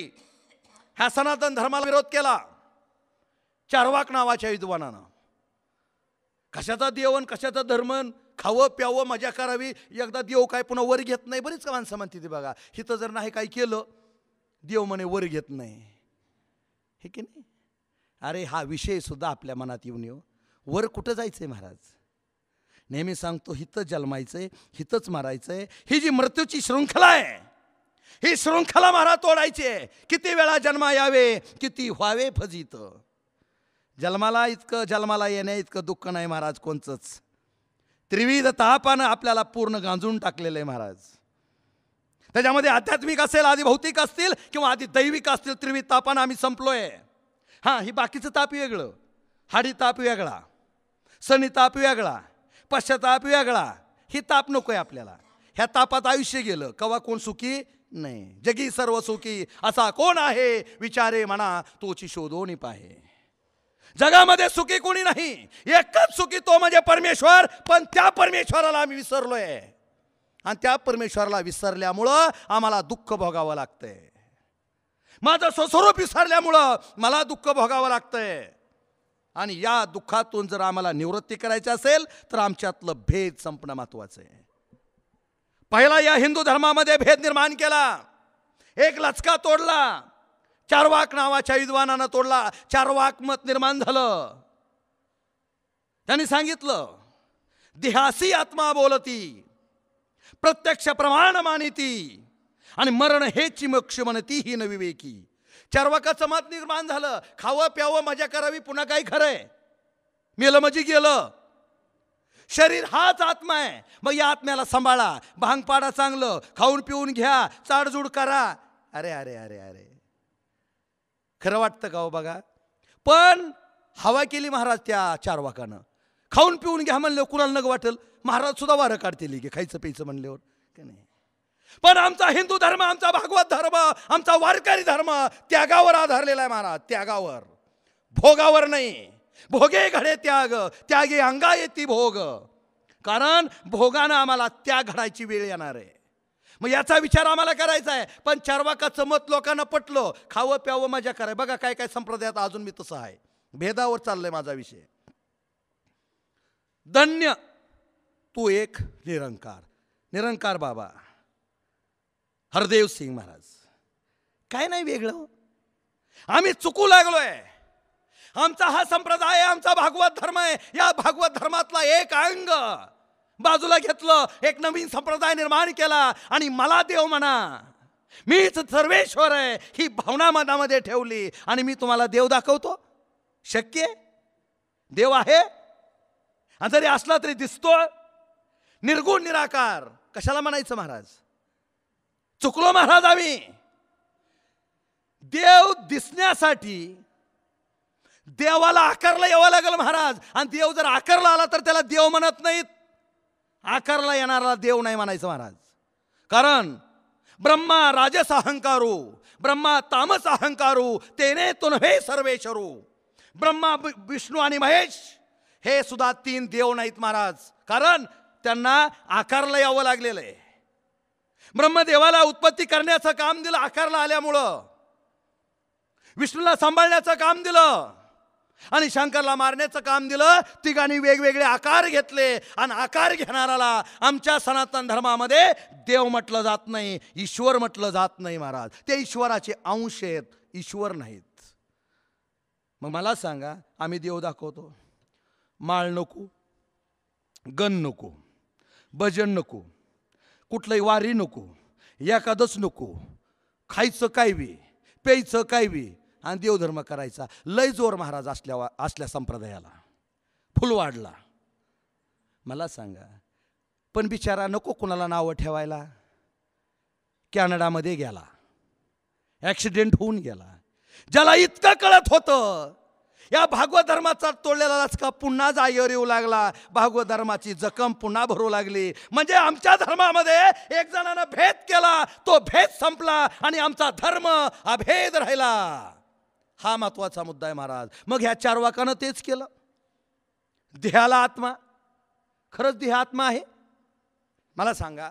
S1: ह्या सनातन धर्माला विरोध केला चार्वाक नावाच्या विद्वानानं. कशाचा देवन, कशाचा धर्मन, खावं प्यावं, मजा करावी. एकदा देव काय पुन्हा वर घेत नाही. बरीच माणसं म्हणते ते बघा, हिथं जर नाही काय केलं देव म्हणे वर घेत नाही, हे की नाही? अरे हा विषय सुद्धा आपल्या मनात येऊन येऊ. वर कुठं जायचंय महाराज? नेहमी सांगतो, हिथं जन्मायचंय, हिथंच मारायचंय. ही जी मृत्यूची शृंखला आहे, ही शृंखला महाराज तोडायची आहे. किती वेळा जन्मा यावे, किती व्हावे फजित. जन्माला येण्या इतकं दुःख नाही महाराज कोणचंच. त्रिविध तापानं आपल्याला पूर्ण गांजून टाकलेलं आहे महाराज. त्याच्यामध्ये आध्यात्मिक असेल, आधी भौतिक असतील किंवा आधी दैविक असतील, त्रिविध तापानं आम्ही संपलोय. हां, ही बाकीचं ताप वेगळं, हाडी ताप वेगळा, सनी ताप वेगळा, पश्चाताप वेगळा. ही ताप नकोय आपल्याला. ह्या तापात आयुष्य गेलं, कवा कोण सुखी नाही. जगी सर्व सुखी असा कोण आहे, विचारे म्हणा तोची शोधून पाहे. जगामध्ये सुखी कोणी नाही, एकच सुखी तो म्हणजे परमेश्वर. पण त्या परमेश्वराला आम्ही विसरलोय आणि त्या परमेश्वराला विसरल्यामुळं आम्हाला दुःख भोगावं लागतंय. माझं स्वस्वरूप विसरल्यामुळं मला दुःख भोगावं लागतंय. आणि या दुःखातून जर आम्हाला निवृत्ती करायची असेल तर आमच्यातलं भेद संपणं महत्वाचं आहे. पहिला या हिंदू धर्मामध्ये भेद निर्माण केला, एक लचका तोडला, चार्वाक नावाच्या विद्वानानं तोडला. चार्वाक मत निर्माण झालं. त्यांनी सांगितलं, देहासी आत्मा बोलती, प्रत्यक्ष प्रमाण मानिती, आणि मरण हेची मोक्ष म्हणती ही न विवेकी. चार्वाकाचं मत निर्माण झालं, खावं प्यावं मजा करावी, पुन्हा काही खरंय, मेलं म्हणजे गेलं. शरीर हाच आत्मा आहे. मग या आत्म्याला सांभाळा, भांग पाडा, चांगलं खाऊन पिऊन घ्या, चाडजूड करा. अरे अरे अरे अरे, खरं वाटतं का हो? बघा, पण हवा केली महाराज त्या चार्वाकानं. खाऊन पिऊन घ्या म्हणलं कुणाला नग वाटेल, महाराज सुद्धा वारं काढतील की खायचं प्यायचं म्हणल्यावर, की नाही? पण आमचा हिंदू धर्म, आमचा भागवत धर्म, आमचा वारकरी धर्म त्यागावर आधारलेला आहे महाराज. त्यागावर, भोगावर नाही. भोगे घडे त्याग, त्यागे अंगा येती भोग. कारण भोगानं आम्हाला त्याग घडायची वेळ येणार आहे. मग याचा विचार आम्हाला करायचा आहे. पण चार्वाकाचं मत लोकांना पटलं, खावं प्यावं मजा कराय. बघा काय काय संप्रदायात अजून मी तसं आहे. भेदावर चाललंय माझा विषय. धन्य तू एक निरंकार, निरंकार बाबा हरदेव सिंग महाराज. काय नाही वेगळं, आम्ही चुकू लागलोय. आमचा हा संप्रदाय आहे, आमचा भागवत धर्म आहे. या भागवत धर्मातला एक अंग बाजूला घेतलं, एक नवीन संप्रदाय निर्माण केला आणि मला देव म्हणा, मीच सर्वेश्वर आहे ही भावना मनामध्ये ठेवली आणि मी तुम्हाला देव दाखवतो. शक्य आहे? देव आहे आणि जरी असला तरी दिसतो निर्गुण निराकार. कशाला म्हणायचं महाराज? चुकलो महाराज आम्ही. देव दिसण्यासाठी देवाला आकारला यावं लागेल महाराज. आणि देव जर आकारला आला तर त्याला देव म्हणत नाहीत. आकारला येणारा देव नाही म्हणायचं महाराज. कारण ब्रह्मा राजस अहंकारू, ब्रह्मा तामस अहंकारू, तेने तो नव्हे सर्वेश्वरू. ब्रह्मा विष्णू आणि महेश हे सुद्धा तीन देव नाहीत महाराज. कारण त्यांना आकारला यावं लागलेलं आहे. ब्रह्मदेवाला उत्पत्ती करण्याचं काम दिलं आकारला आल्यामुळं, विष्णूला सांभाळण्याचं काम दिलं आणि शंकरला मारण्याचं काम दिलं. तिघांनी वेगवेगळे आकार घेतले आणि आकार घेणाराला आमच्या सनातन धर्मामध्ये देव म्हटलं जात नाही, ईश्वर म्हटलं जात नाही महाराज. ते ईश्वराचे अंश आहेत, ईश्वर नाहीत. मग मला सांगा, आम्ही देव दाखवतो, माळ नको, गण नको, भजन नको, कुठलंही वारी नको, एकादश नको, खायचं काय बी, प्यायचं काय बी आणि देवधर्म करायचा. लय जोर महाराज असल्या संप्रदायाला फुल वाढला. मला सांगा, पण बिचारा नको कुणाला नावं ठेवायला. कॅनडामध्ये गेला, ॲक्सिडेंट होऊन गेला. ज्याला इतकं कळत होतं या भागवत धर्माचा तोडलेला लचका पुन्हा जागेवर येऊ लागला, भागवत धर्माची जखम पुन्हा भरू लागली. म्हणजे आमच्या धर्मामध्ये एक जणानं भेद केला, तो भेद संपला आणि आमचा धर्म अभेद राहिला. हा महत्वाचा मुद्दा आहे महाराज. मग ह्या चार्वाकानं तेच केलं. देहाला आत्मा, खरंच देह आत्मा आहे? मला सांगा,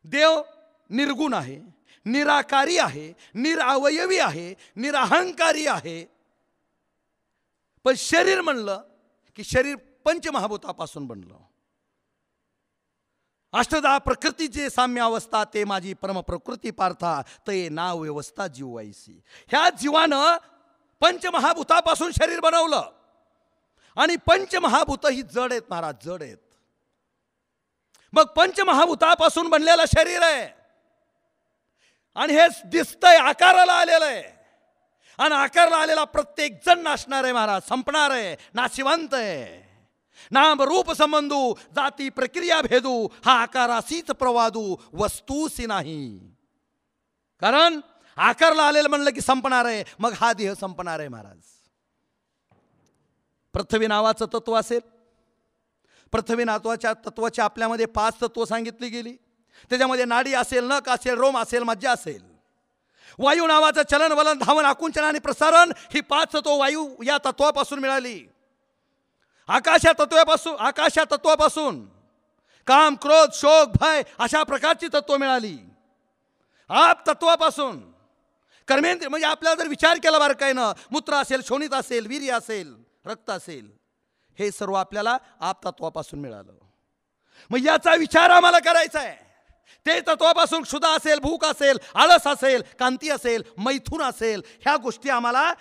S1: देव निर्गुण आहे, निराकारी आहे, निरावयवी आहे, निराहंकारी आहे. पण शरीर म्हणलं की शरीर पंचमहाभूतापासून बनलं. अष्टदा प्रकृतीचे साम्य अवस्था ते माझी परमप्रकृती पार्था, ते नाव व्यवस्था जीवायसी. ह्या जीवानं पंचमहाभूतापासून शरीर बनवलं आणि पंचमहाभूत ही जड आहेत महाराज, जड आहेत. मग पंचमहाभूतापासून बनलेलं शरीर आहे आणि हे दिसतंय, आकाराला आलेलं आहे. आणि आकारला आलेला प्रत्येक जण नाशणार आहे महाराज, संपणार आहे, नाशिवंत आहे. नाम रूप संबंधू, जाती प्रक्रिया भेदू, हा आकारासीच प्रवादू, वस्तूसी नाही. कारण आकारला आलेलं म्हणलं की संपणार आहे, मग हा देह संपणार आहे महाराज. पृथ्वी नावाचं तत्व असेल, पृथ्वी नावाच्या तत्वाची आपल्यामध्ये 5 तत्व सांगितली गेली. त्याच्यामध्ये नाडी असेल, नख असेल, रोम असेल, मज्जा असेल. वायू नावाचं चलन, वलन, धावन, आकुंचन आणि प्रसारण ही 5 तत्व वायू या तत्वापासून मिळाली. आकाश या तत्वापासून काम, क्रोध, शोक, भय अशा प्रकारची तत्व मिळाली. आप तत्वापासून कर्मेंद्रिय, म्हणजे आपल्याला जर विचार केला बरं काय ना, मूत्र असेल, शोणित असेल, वीर्य असेल, रक्त असेल, हे सर्व आपल्याला आप तत्वापासून मिळालं. मग याचा विचार आम्हाला करायचा आहे. ते तत्वापासून क्षुधा असेल, भूक असेल, आळस असेल, कांती असेल, मैथून असेल, ह्या गोष्टी आम्हाला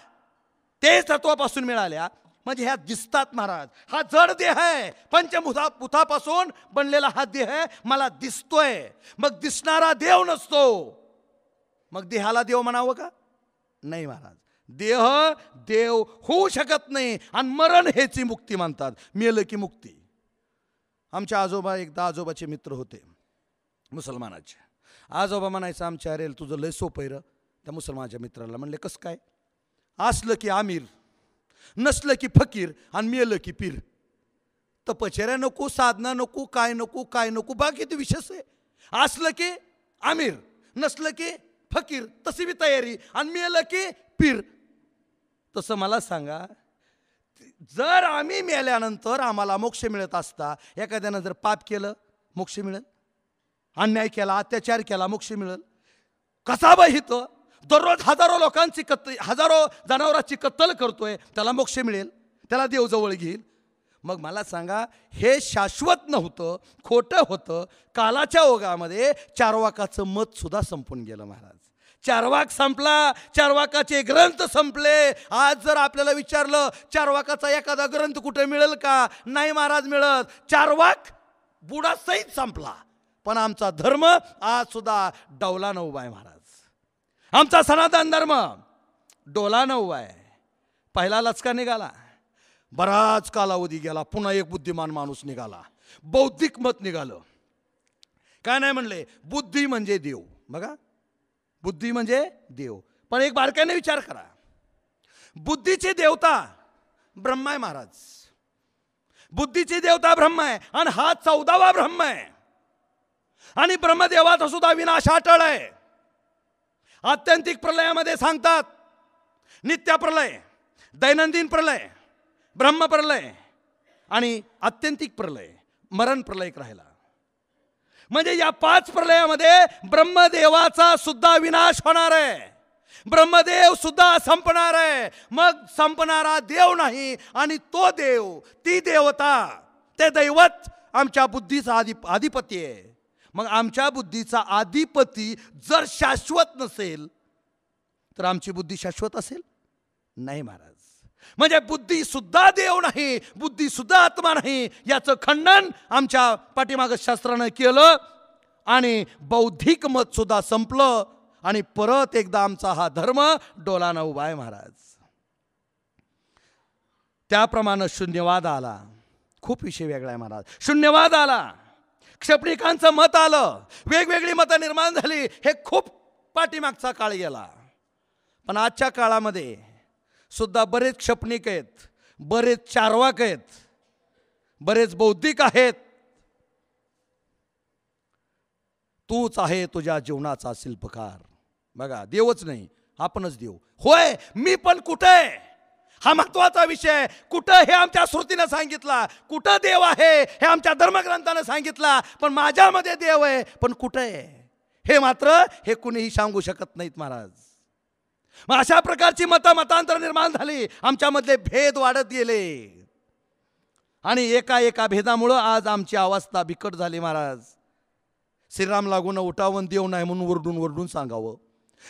S1: ते तत्वापासून मिळाल्या. म्हणजे ह्या दिसतात महाराज. हा जड देह आहे, पंचभूतापासून बनलेला हा देह आहे, मला दिसतोय. मग दिसणारा देव नसतो, मग देहाला देव म्हणावं का? नाही महाराज. देह देव होऊ शकत नाही. आणि मरण हेची मुक्ती म्हणतात, मेलं की मुक्ती. आमच्या आजोबाचे मित्र होते मुसलमानाचे. आजोबा म्हणायचं आमच्या, अरे तुझं लय सोपं आहे र. त्या मुसलमानाच्या मित्राला म्हणले कसं काय? असलं की आमिर, नसलं की फकीर, आणि मेलं की पीर. तपचर्या नको, साधना नको, काय नको, काय नको, बाकी ते विशेष आहे. असलं की आमिर, नसलं की फकीर, तशी बी तयारी, आणि मेलं की पीर. तसं मला सांगा, जर आम्ही मेल्यानंतर आम्हाला मोक्ष मिळत असता, एखाद्यानं जर पाप केलं मोक्ष मिळेल, अन्याय केला, अत्याचार केला मोक्ष मिळेल. कसा बहित दररोज हजारो जनावरांची कत्तल करतोय, त्याला मोक्ष मिळेल, त्याला देव जवळ घेईल. मग मला सांगा, हे शाश्वत नव्हतं, खोटं होतं. कालाच्या ओघामध्ये चार्वाकाचं मत सुद्धा संपून गेलं महाराज. चार्वाक संपला, चार्वाकाचे ग्रंथ संपले. आज जर आपल्याला विचारलं चार्वाकाचा एखादा ग्रंथ कुठे मिळेल का? नाही महाराज मिळत. चार्वाक बुडासहित संपला. पण आमचा धर्म आज सुद्धा डौलानं उभा आहे महाराज. आमचा सनातन धर्म डोलानं उभा आहे. पहिला लचका निघाला, बराच कालावधी गेला, पुन्हा एक बुद्धिमान माणूस निघाला, बौद्धिक मत निघालं. काय नाही म्हणले, बुद्धी म्हणजे देव. बघा, बुद्धी म्हणजे देव. पण एक बारकाईने विचार करा, बुद्धीची देवता ब्रह्मा आहे महाराज. बुद्धीची देवता ब्रह्मा आहे, आणि हा 14वा ब्रह्म आहे. आणि ब्रह्मदेवाचा सुद्धा विनाश अटळ आहे. आत्यंतिक प्रलयामध्ये सांगतात, नित्य प्रलय, दैनंदिन प्रलय, ब्रह्म प्रलय आणि आत्यंतिक प्रलय, मरण प्रलय राहिला. म्हणजे या 5 प्रलयामध्ये ब्रह्मदेवाचा सुद्धा विनाश होणार आहे. ब्रह्मदेव सुद्धा संपणार आहे. मग संपणारा देव नाही, आणि तो देव, ती देवता, ते दैवत आमच्या बुद्धीचा अधिपती आहे. मग आमच्या बुद्धीचा अधिपती जर शाश्वत नसेल तर आमची बुद्धी शाश्वत असेल? नाही महाराज. म्हणजे बुद्धी सुद्धा देव नाही, बुद्धी सुद्धा आत्मा नाही, याचं खंडन आमच्या पाठीमागं शास्त्रानं केलं. आणि बौद्धिक मत सुद्धा संपलं. आणि परत एकदा आमचा हा धर्म डोलानं उभा आहे महाराज. त्याप्रमाणे शून्यवाद आला. खूप विषय वेगळा आहे महाराज. शून्यवाद आला, क्षपणिकांचं मत आलं, वेगवेगळी मतं निर्माण झाली. हे खूप पाठीमागचा काळ गेला. पण आजच्या काळामध्ये सुद्धा बरेच क्षपणिक आहेत, बरेच चार्वाक आहेत, बरेच बौद्धिक आहेत. तूच आहे तुझ्या जीवनाचा शिल्पकार. बघा, देवच नाही, आपणच देव. होय, मी पण कुठे, हा महत्वाचा विषय. कुठं हे आमच्या श्रुतीनं सांगितला, कुठं देव आहे हे आमच्या धर्मग्रंथानं सांगितला. पण माझ्यामध्ये देव आहे, पण कुठं आहे हे मात्र हे कुणीही सांगू शकत नाहीत महाराज. मग अशा प्रकारची मतांतर निर्माण झाली, आमच्यामधले भेद वाढत गेले. आणि एका भेदामुळं आज आमची अवस्था बिकट झाली महाराज. श्रीराम लागून उठावं, देव नाही म्हणून वरडून सांगावं.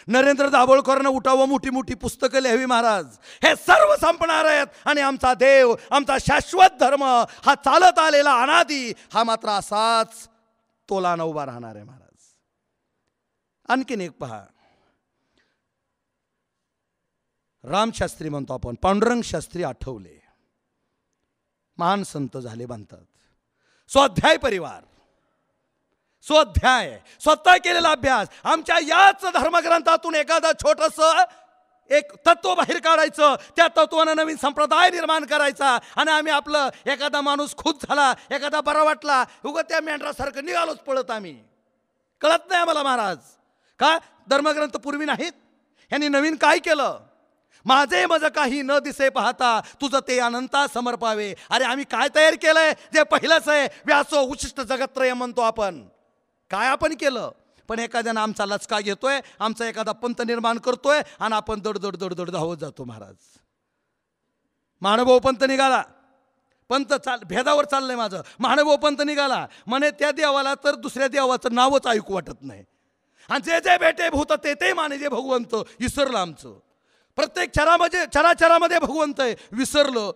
S1: नरेंद्र दाभोळकरनं उठावं, मोठी मोठी पुस्तकं लिहावी महाराज. हे सर्व संपणार आहेत. आणि आमचा देव, आमचा शाश्वत धर्म, हा चालत आलेला अनादी, हा मात्र असाच तोलानं उभा राहणार आहे महाराज. आणखीन एक पहा, रामशास्त्री म्हणतो आपण, पांडुरंग शास्त्री आठवले, महान संत झाले म्हणतात. स्वाध्याय परिवार, स्वाध्याय, स्वतः केलेला अभ्यास. आमच्या याच धर्मग्रंथातून एखादा छोटस एक तत्व बाहेर काढायचं, त्या तत्वानं नवीन संप्रदाय निर्माण करायचा. आणि आम्ही आपलं, एखादा माणूस खुश झाला, एखादा बरा वाटला, उगाच त्या मेंढरासारखं निघालोच पळत आम्ही. कळत नाही आम्हाला महाराज. का धर्मग्रंथ पूर्वी नाहीत? ह्यांनी नवीन काय केलं? माझे मज काही न दिसे पाहता तुझं ते अनंता समर्पावे. अरे आम्ही काय तयार केलंय? जे पहिलंच आहे. व्यासो उशिष्ट जगत्रय म्हणतो आपण. काय आपण केलं? पण एखाद्यानं आमचा लचका घेतोय, आमचा एखादा पंथ निर्माण करतोय आणि आपण दडदड दडदड धावत जातो महाराज. महानुभाव पंथ निघाला, पंथ भेदावर चाललंय माझं. महानुभाव पंथ निघाला म्हणे त्या देवाला तर दुसऱ्या देवाचं नावच ऐकू वाटत नाही. आणि जे जे भेटे भूत ते ते माने जे भगवंत विसरलं आमचं. प्रत्येक चराचरामध्ये भगवंत आहे, विसरलं.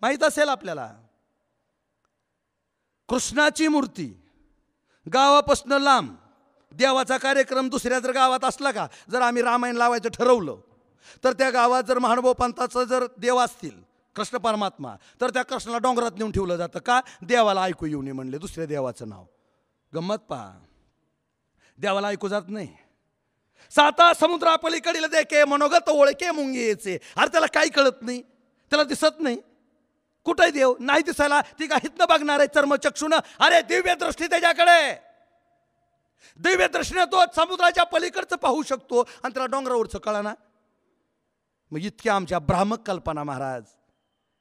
S1: माहीत असेल आपल्याला, कृष्णाची मूर्ती गावापासून लांब, देवाचा कार्यक्रम दुसऱ्या जर गावात असला का, जर आम्ही रामायण लावायचं ठरवलं तर त्या गावात जर महानुभाव पंथाचं जर देव असतील कृष्ण परमात्मा, तर त्या कृष्णाला डोंगरात नेऊन ठेवलं जातं. का? देवाला ऐकू येऊ नये म्हणले दुसऱ्या देवाचं नाव. गंमत पहा, देवाला ऐकू जात नाही. साता समुद्रापलीकडील देखे मनोगत ओळखे मुंगीचे. अरे त्याला काही कळत नाही, त्याला दिसत नाही. कुठे देव? नाही दिसायला. ती का हितनं बघणार आहे चर्मचक्षुन? अरे दिव्य दृष्टी त्याच्याकडे, दिव्य दृष्टीने तो समुद्राच्या पलीकडचं पाहू शकतो आणि त्याला डोंगरावरचं कळना. मग इतक्या आमच्या भ्रामक कल्पना महाराज.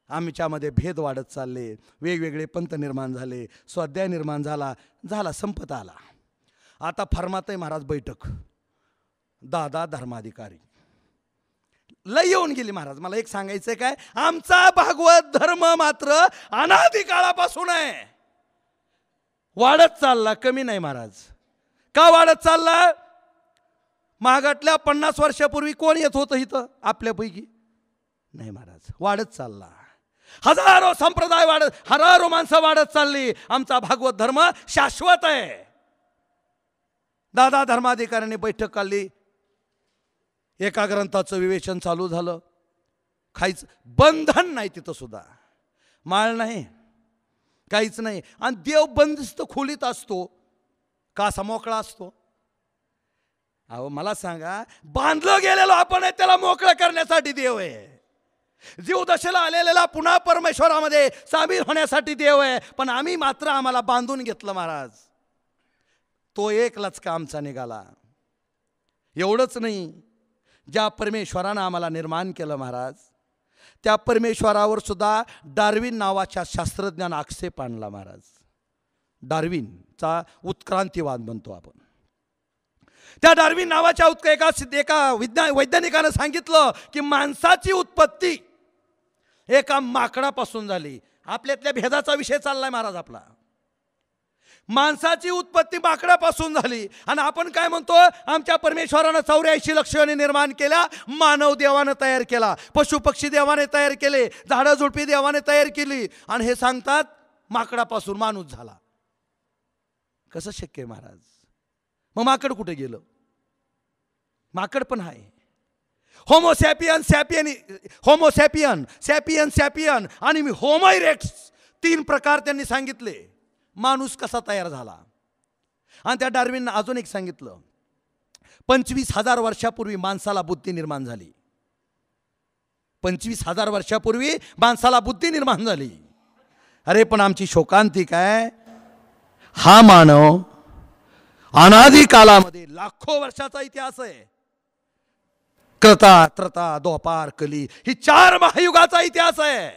S1: आमच्यामध्ये भेद वाढत चालले, वेगवेगळे पंथ निर्माण झाले, स्वाध्याय निर्माण झाला संपत आला. आता फर्मात आहे महाराज बैठक. दादा धर्माधिकारी लय येऊन गेली महाराज. मला एक सांगायचंय काय, आमचा भागवत धर्म मात्र अनादी काळापासून आहे, वाढत चालला, कमी नाही महाराज. का वाढत चालला? मागातल्या 50 वर्षापूर्वी कोण येत होतं इथं आपल्यापैकी? नाही महाराज, वाढत चालला. हजारो संप्रदाय वाढत, हजारो माणसं वाढत चालली. आमचा भागवत धर्म शाश्वत आहे. दादा धर्माधिकाऱ्यांनी बैठक काढली. एका ग्रंथाचं विवेचन चालू झालं. काहीच बंधन नाही तिथं सुद्धा, माळ नाही, काहीच नाही. आणि देव बंदिस्त खोलीत असतो का असा मोकळा असतो? अहो मला सांगा, बांधलं गेलेलो आपण आहे, त्याला मोकळं करण्यासाठी देव आहे. जीवदशेला आलेला पुन्हा परमेश्वरामध्ये सामील होण्यासाठी देव आहे. पण आम्ही मात्र आम्हाला बांधून घेतलं महाराज. तो एक लचका आमचा निघाला. एवढंच नाही, ज्या परमेश्वरानं आम्हाला निर्माण केलं महाराज, त्या परमेश्वरावर सुद्धा डार्विन नावाच्या शास्त्रज्ञानं आक्षेप आणला महाराज. डार्विनचा उत्क्रांतीवाद म्हणतो आपण. त्या डार्विन नावाच्या एका वैज्ञानिकानं सांगितलं की माणसाची उत्पत्ती एका माकडापासून झाली. आपल्यातल्या भेदाचा विषय चाललाय महाराज आपला. माणसाची उत्पत्ती माकडापासून झाली. आणि आपण काय म्हणतो, आमच्या परमेश्वरानं 84 लक्ष योनी निर्माण केल्या, मानव देवानं तयार केला, पशु पक्षी देवाने तयार केले, झाडं झुडपी देवाने तयार केली, आणि हे सांगतात माकडापासून माणूस झाला. कसं शक्य आहे महाराज? मग माकड कुठे गेलं? माकड पण आहे. होमोसॅपियन आणि होमो इरेक्टस 3 प्रकार त्यांनी सांगितले. माणूस कसा तयार झाला. आणि त्या डार्विननं अजून एक सांगितलं, 25,000 वर्षापूर्वी माणसाला बुद्धी निर्माण झाली. 25,000 वर्षापूर्वी माणसाला बुद्धी निर्माण झाली. अरे पण आमची शोकांतिक आहे, हा मानव अनादी कालामध्ये लाखो वर्षाचा इतिहास आहे. त्रता द्वापार कली ही 4 महायुगाचा इतिहास आहे.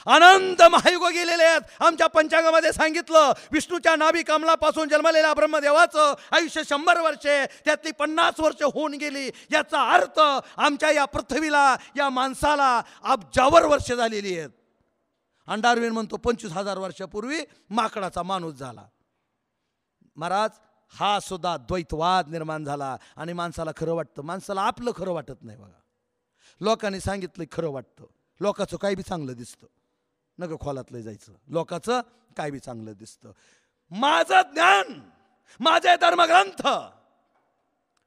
S1: अनंत महायुग गेलेले आहेत. आमच्या पंचांगामध्ये सांगितलं, विष्णूच्या नाभी कमलापासून जन्मलेल्या ब्रह्मदेवाचं आयुष्य 100 वर्षे, त्यातली 50 वर्ष होऊन गेली. याचा अर्थ आमच्या या पृथ्वीला, या माणसाला अब्जावर वर्ष झालेली आहेत. आणि डार्विन म्हणतो 25,000 वर्षापूर्वी माकडाचा माणूस झाला. महाराज, हा सुद्धा द्वैतवाद निर्माण झाला. आणि माणसाला खरं वाटतं, माणसाला आपलं खरं वाटत नाही. बघा, लोकांनी सांगितलं खरं वाटतं. लोकांचं काय बी चांगलं दिसतं, नग खोलातलं जायचं, लोकांचं काय बी चांगलं दिसतं. माझं ज्ञान, माझे धर्मग्रंथ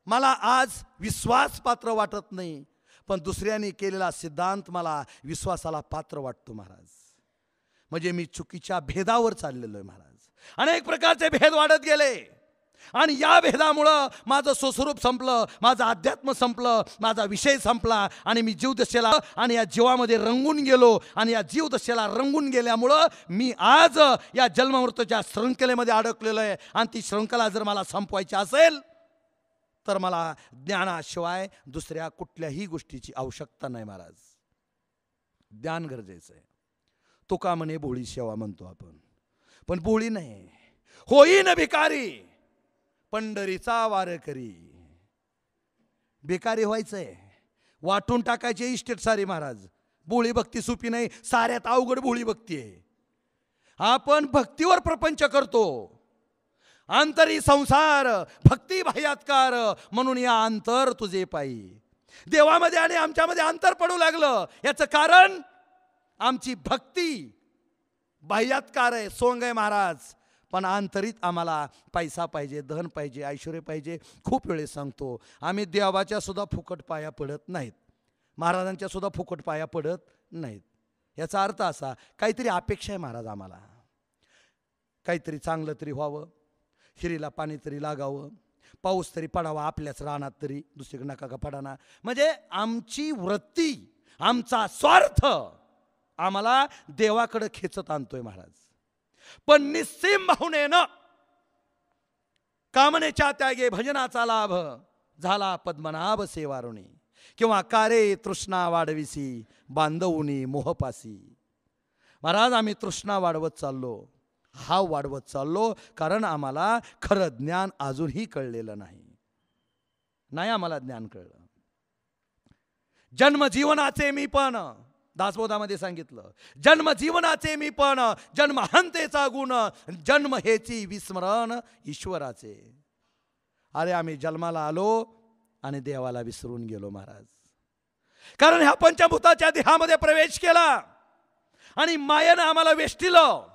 S1: मला आज विश्वासपात्र वाटत नाही, पण दुसऱ्यांनी केलेला सिद्धांत मला विश्वासाला पात्र वाटतो महाराज. म्हणजे मी चुकीच्या भेदावर चाललेलो आहे महाराज. अनेक प्रकारचे भेद वाढत गेले. आणि या भेदामुळं माझं स्वस्वरूप संपलं, माझं अध्यात्म संपलं, माझा विषय संपला आणि मी जीवदशेला आणि या जीवामध्ये रंगून गेलो. आणि या जीवदशेला रंगून गेल्यामुळं मी आज या जन्ममृत्यूच्या शृंखलेमध्ये अडकलेलो आहे. आणि ती शृंखला जर मला संपवायची असेल तर मला ज्ञानाशिवाय दुसऱ्या कुठल्याही गोष्टीची आवश्यकता नाही महाराज. ज्ञान गरजेचं आहे. तुका म्हणे भोळी सेवा म्हणतो आपण, पण भोळी नाही. होईन भिकारी पंढरीचा वारकरी. बेकारी व्हायचंय, वाटून टाकायचे इस्टेट सारी महाराज. भोळी भक्ती सोपी नाही, साऱ्यात अवघड भोळी भक्ती आहे. आपण भक्तीवर प्रपंच करतो. अंतरी संसार भक्ती बाह्यात्कार, म्हणून या अंतर तुझे पायी. देवामध्ये आणि आमच्यामध्ये अंतर पडू लागलं. याचं कारण आमची भक्ती बाह्यात्कार आहे, सोंग आहे महाराज. पण आंतरित आम्हाला पैसा पाहिजे, धन पाहिजे, ऐश्वर्य पाहिजे. खूप वेळेस सांगतो, आम्ही देवाच्या सुद्धा फुकट पाया पडत नाहीत, महाराजांच्या सुद्धा फुकट पाया पडत नाहीत. याचा अर्थ असा, काहीतरी अपेक्षा आहे महाराज आम्हाला. काहीतरी चांगलं तरी व्हावं, हिरीला पाणी तरी लागावं, पाऊस तरी पडावा आपल्याच रानात तरी, दुसरीकडे नका का पडाना. म्हणजे आमची वृत्ती, आमचा स्वार्थ आम्हाला देवाकडे खेचत आणतोय महाराज. पण निस्सीम भावनेनं कामनेच्या त्यागे भजनाचा लाभ झाला पद्मनाभ सेवारुणी. किंवा कारे तृष्णा वाढविसी बांधवुनी मोहपासी. महाराज आम्ही तृष्णा वाढवत चाललो, हाव वाढवत चाललो, कारण आम्हाला खरं ज्ञान अजूनही कळलेलं नाही आम्हाला ज्ञान कळलं. जन्मजीवनाचे मी पण दासबोधामध्ये सांगितलं, जन्म जीवनाचे मी पण जन्महंतेचा गुण, जन्म हेची विस्मरण ईश्वराचे. अरे आम्ही जन्माला आलो आणि देवाला विसरून गेलो महाराज. कारण ह्या पंचभूताच्या देहामध्ये प्रवेश केला आणि मायेनं आम्हाला वेष्टिलं.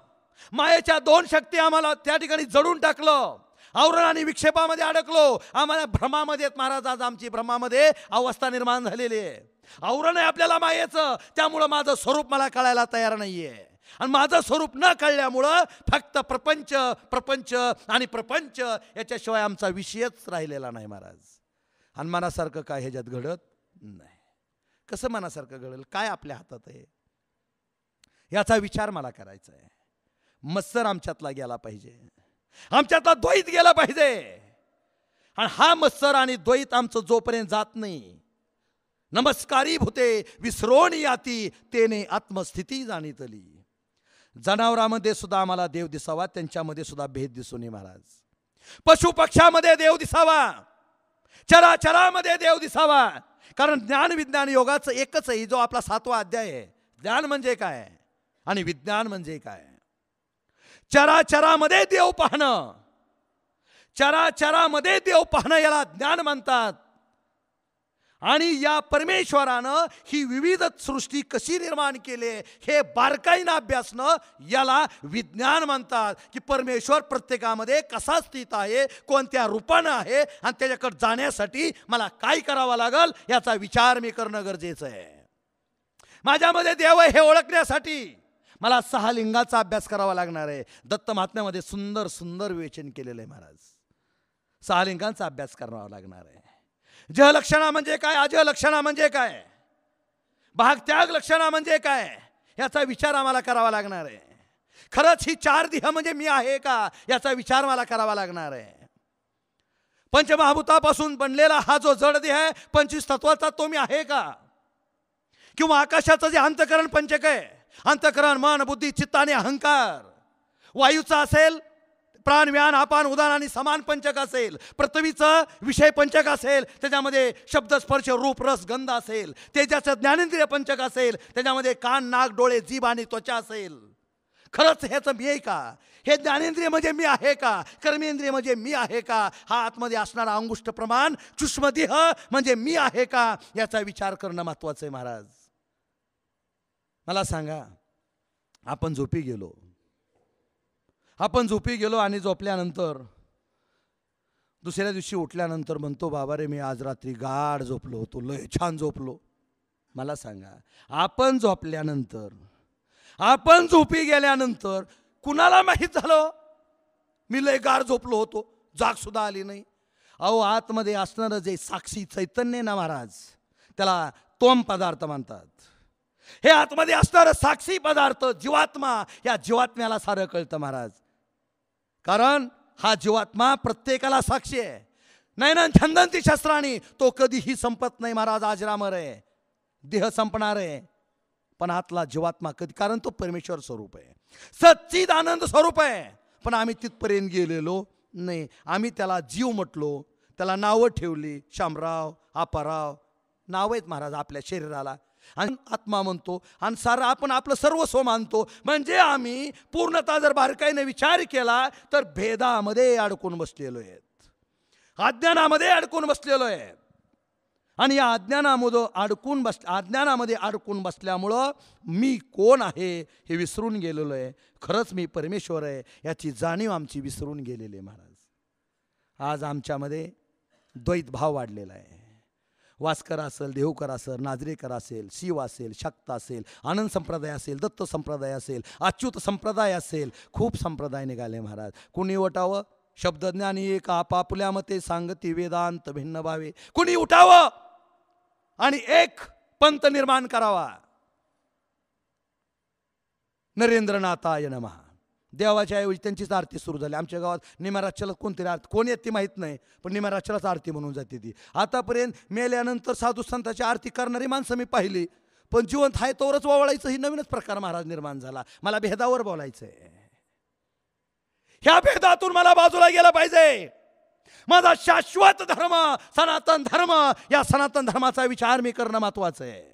S1: मायेच्या दोन शक्ती आम्हाला त्या ठिकाणी जडून टाकलं. आवरण आणि विक्षेपामध्ये अडकलो. आम्हाला भ्रमामध्ये महाराज, आज आमची भ्रमामध्ये अवस्था निर्माण झालेली आहे. आवरण आहे आपल्याला मायेचं, त्यामुळं माझं स्वरूप मला कळायला तयार नाहीये. आणि माझं स्वरूप न कळल्यामुळं फक्त प्रपंच प्रपंच आणि प्रपंच, याच्याशिवाय आमचा विषयच राहिलेला नाही महाराज. आणि मनासारखं काय ह्याच्यात घडत नाही. कसं मनासारखं घडेल? काय आपल्या हातात आहे याचा विचार मला करायचा आहे. मत्सर आमच्यातला गेला पाहिजे, आमच्यातला द्वैत गेला पाहिजे. आणि हा मत्सर आणि द्वैत आमचं जोपर्यंत जात नाही, नमस्कारी भूते विसरोण याती तेने आत्मस्थिती जाणीतली. जनावरांमध्ये सुद्धा आम्हाला देव दिसावा, त्यांच्यामध्ये सुद्धा भेद दिसू नये महाराज. पशु पक्षामध्ये देव दिसावा, चराचरामध्ये देव दिसावा. कारण ज्ञान विज्ञान योगाचं एकच आहे, जो आपला 7वा अध्याय आहे. ज्ञान म्हणजे काय आणि विज्ञान म्हणजे काय. चराचरामध्ये देव पाहणं, चराचरामध्ये देव पाहणं याला ज्ञान म्हणतात. आणि या परमेश्वरानं ही विविध सृष्टी कशी निर्माण केली हे बारकाईनं अभ्यासणं याला विज्ञान म्हणतात. की परमेश्वर प्रत्येकामध्ये कसा स्थित आहे, कोणत्या रूपानं आहे, आणि त्याच्याकडे जाण्यासाठी मला काय करावं लागेल याचा विचार मी करणं गरजेचं आहे. माझ्यामध्ये देव आहे हे ओळखण्यासाठी मला 6 लिंगाचा अभ्यास करावा लागणार आहे. दत्त महात्म्यामध्ये सुंदर सुंदर विवेचन केलेलं आहे महाराज. 6 लिंगांचा अभ्यास करावा लागणार आहे. जह लक्षणा म्हणजे काय, अजह लक्षणा म्हणजे काय, भाग त्याग लक्षणा म्हणजे काय, याचा विचार आम्हाला करावा लागणार आहे. खरंच ही 4 देह म्हणजे मी आहे का याचा विचार मला करावा लागणार आहे. पंचमहाभूतापासून बनलेला हा जो जड देह आहे, 25 तत्वाचा, तो मी आहे का? किंवा आकाशाचं जे अंतकरण पंचक आहे, अंतकरण मन बुद्धी चित्त आणि अहंकार, वायूचा असेल प्राण व्यान अपान उदान आणि समान पंचक असेल, पृथ्वीचं विषय पंचक असेल, त्याच्यामध्ये शब्द स्पर्श रूप रस गंध असेल, तेजाचं ज्ञानेंद्रिय पंचक असेल, त्याच्यामध्ये कान नाक डोळे जीभ आणि त्वचा असेल. खरंच हेच मी आहे का? हे ज्ञानेंद्रिय म्हणजे मी आहे का? कर्मेंद्रिय म्हणजे मी आहे का? हा आतमध्ये असणारा अंगुष्ठ प्रमाण सूक्ष्मदेह म्हणजे मी आहे का? याचा विचार करणं महत्वाचं आहे महाराज. मला सांगा, आपण झोपी गेलो आणि झोपल्यानंतर दुसऱ्या दिवशी उठल्यानंतर म्हणतो, बाबा रे मी आज रात्री गाढ झोपलो होतो, लय छान झोपलो. मला सांगा, आपण झोपल्यानंतर, आपण झोपी गेल्यानंतर कुणाला माहीत झालं मी लय गाढ झोपलो होतो? जाग सुद्धा आली नाही. अहो, आतमध्ये असणारं जे साक्षी चैतन्य ना महाराज, त्याला तोम पदार्थ म्हणतात. हे आतमध्ये असणारं साक्षी पदार्थ जीवात्मा, या जीवात्म्याला सारं कळतं महाराज. कारण हा जीवात्मा प्रत्येकाला साक्षी आहे. नैनन छंदंती शस्त्राणी, तो कधीही संपत नाही महाराज. अजरामर आहे, देह संपणार आहे, पण आतला जीवात्मा कधी, कारण तो परमेश्वर स्वरूप आहे, सच्चिद आनंद स्वरूप आहे. पण आम्ही तिथपर्यंत गेलेलो नाही. आम्ही त्याला जीव म्हटलो, त्याला नावं ठेवली, शामराव, आपाराव, नाव आहेत महाराज आपल्या शरीराला, आणि आत्मा म्हणतो, आणि सारं आपण आपलं सर्वस्व मानतो. म्हणजे आम्ही पूर्णतः जर बारकाईने विचार केला तर भेदामध्ये अडकून बसलेलो आहेत, अज्ञानामध्ये अडकून बसलेलो आहे. आणि या अज्ञानामध्ये अडकून बसल्यामुळं मी कोण आहे हे विसरून गेलेलो आहे. खरंच मी परमेश्वर आहे याची जाणीव आमची विसरून गेलेली महाराज. आज आमच्यामध्ये द्वैत भाव वाढलेला आहे. वास्कर असेल, देहूकर असेल, नाजरेकर असेल, शिव असेल, शक्त असेल, आनंद संप्रदाय असेल, दत्त संप्रदाय असेल, अच्युत संप्रदाय असेल, खूप संप्रदाय निघाले महाराज. कुणी उठावं, शब्दज्ञानी एक आपापल्या मते सांगती वेदांत भिन्न भावे. कुणी उठावं आणि एक पंथ निर्माण करावा. नरेंद्रनाथाय नमः. देवाच्या ऐवजी त्यांचीच आरती सुरू झाली. आमच्या गावात निम्याराच्याला कोणतरी आरती, कोण येते माहीत नाही, पण निम्याराच्यालाच आरती म्हणून जाते ती. आतापर्यंत मेल्यानंतर साधू संतांची आरती करणारी माणसं मी पाहिली, पण जिवंत आहे तोवरच ओवाळायचं ही नवीनच प्रकार महाराज निर्माण झाला. मला भेदावर बोलायचं आहे. ह्या भेदातून मला बाजूला गेलं पाहिजे. माझा शाश्वत धर्म सनातन धर्म, या सनातन धर्माचा विचार मी करणं महत्वाचं आहे.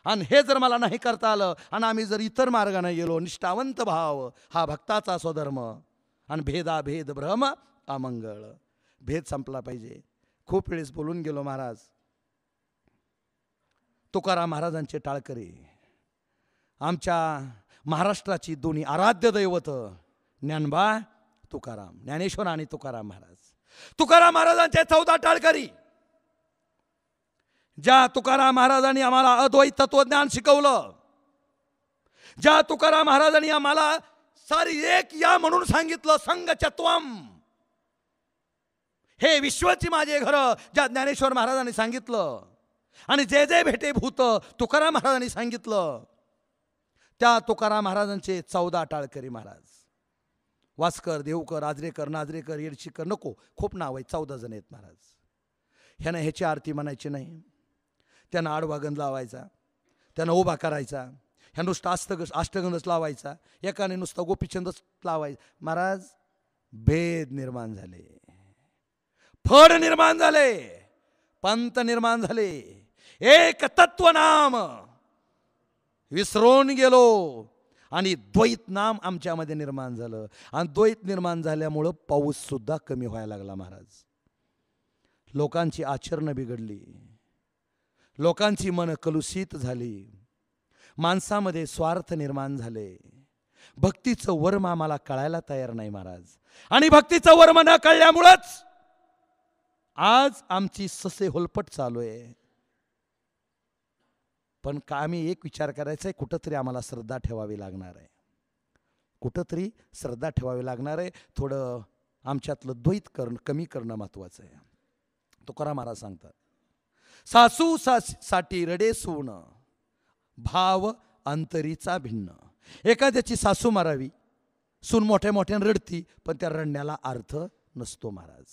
S1: आणि हे जर मला नाही करता आलं आणि आम्ही जर इतर मार्गाने गेलो, निष्ठावंत भाव हा भक्ताचा स्वधर्म, आणि भेदाभेद भ्रम अमंगळ. भेद संपला पाहिजे. खूप वेळेस बोलून गेलो महाराज. तुकाराम महाराजांचे टाळकरी, आमच्या महाराष्ट्राची दोन्ही आराध्य दैवत ज्ञानबा तुकाराम, ज्ञानेश्वर आणि तुकाराम महाराज. तुकाराम महाराजांचे 14 टाळकरी. ज्या तुकाराम महाराजांनी आम्हाला अद्वैत तत्वज्ञान शिकवलं, ज्या तुकाराम महाराजांनी आम्हाला सारी एक या म्हणून सांगितलं, संगचत्वम, हे विश्वाची माझे घर, ज्या ज्ञानेश्वर महाराजांनी सांगितलं, आणि जे जे भेटे भूत तुकाराम महाराजांनी सांगितलं, त्या तुकाराम महाराजांचे 14 टाळकरी महाराज. वास्कर, देवकर, आजरेकर, नाजरेकर, येडशीकर, नको खूप नाव आहेत, 14 जण आहेत महाराज. ह्यानं ह्याची आरती म्हणायची नाही, त्यांना आडवागंध लावायचा, त्यांना उभा करायचा, ह्या नुसता अष्टगंधच लावायचा, एकाने नुसता गोपीचंदच लावायचा. महाराज, भेद निर्माण झाले, फड निर्माण झाले, पंत निर्माण झाले, एक तत्व नाम विसरून गेलो, आणि द्वैत नाम आमच्यामध्ये निर्माण झालं. आणि द्वैत निर्माण झाल्यामुळं पाऊस सुद्धा कमी व्हायला लागला महाराज. लोकांची आचरणं बिघडली, लोकांची मन कलुषित झाली, माणसामध्ये स्वार्थ निर्माण झाले. भक्तीचं वर्म आम्हाला कळायला तयार नाही महाराज. आणि भक्तीचं वर्म न कळल्यामुळंच आज आमची ससे होलपट चालू आहे. पण का आम्ही एक विचार करायचा आहे, कुठंतरी आम्हाला श्रद्धा ठेवावी लागणार आहे, कुठंतरी श्रद्धा ठेवावी लागणार आहे. थोडं आमच्यातलं द्वैत कमी करणं महत्वाचं आहे. तुकाराम महाराज सांगतात, सासू साठी रडे सून, भाव अंतरीचा भिन्न. एखाद्याची सासू मारावी, सून मोठ्या मोठ्याने रडती, पण त्या रडण्याला अर्थ नसतो महाराज.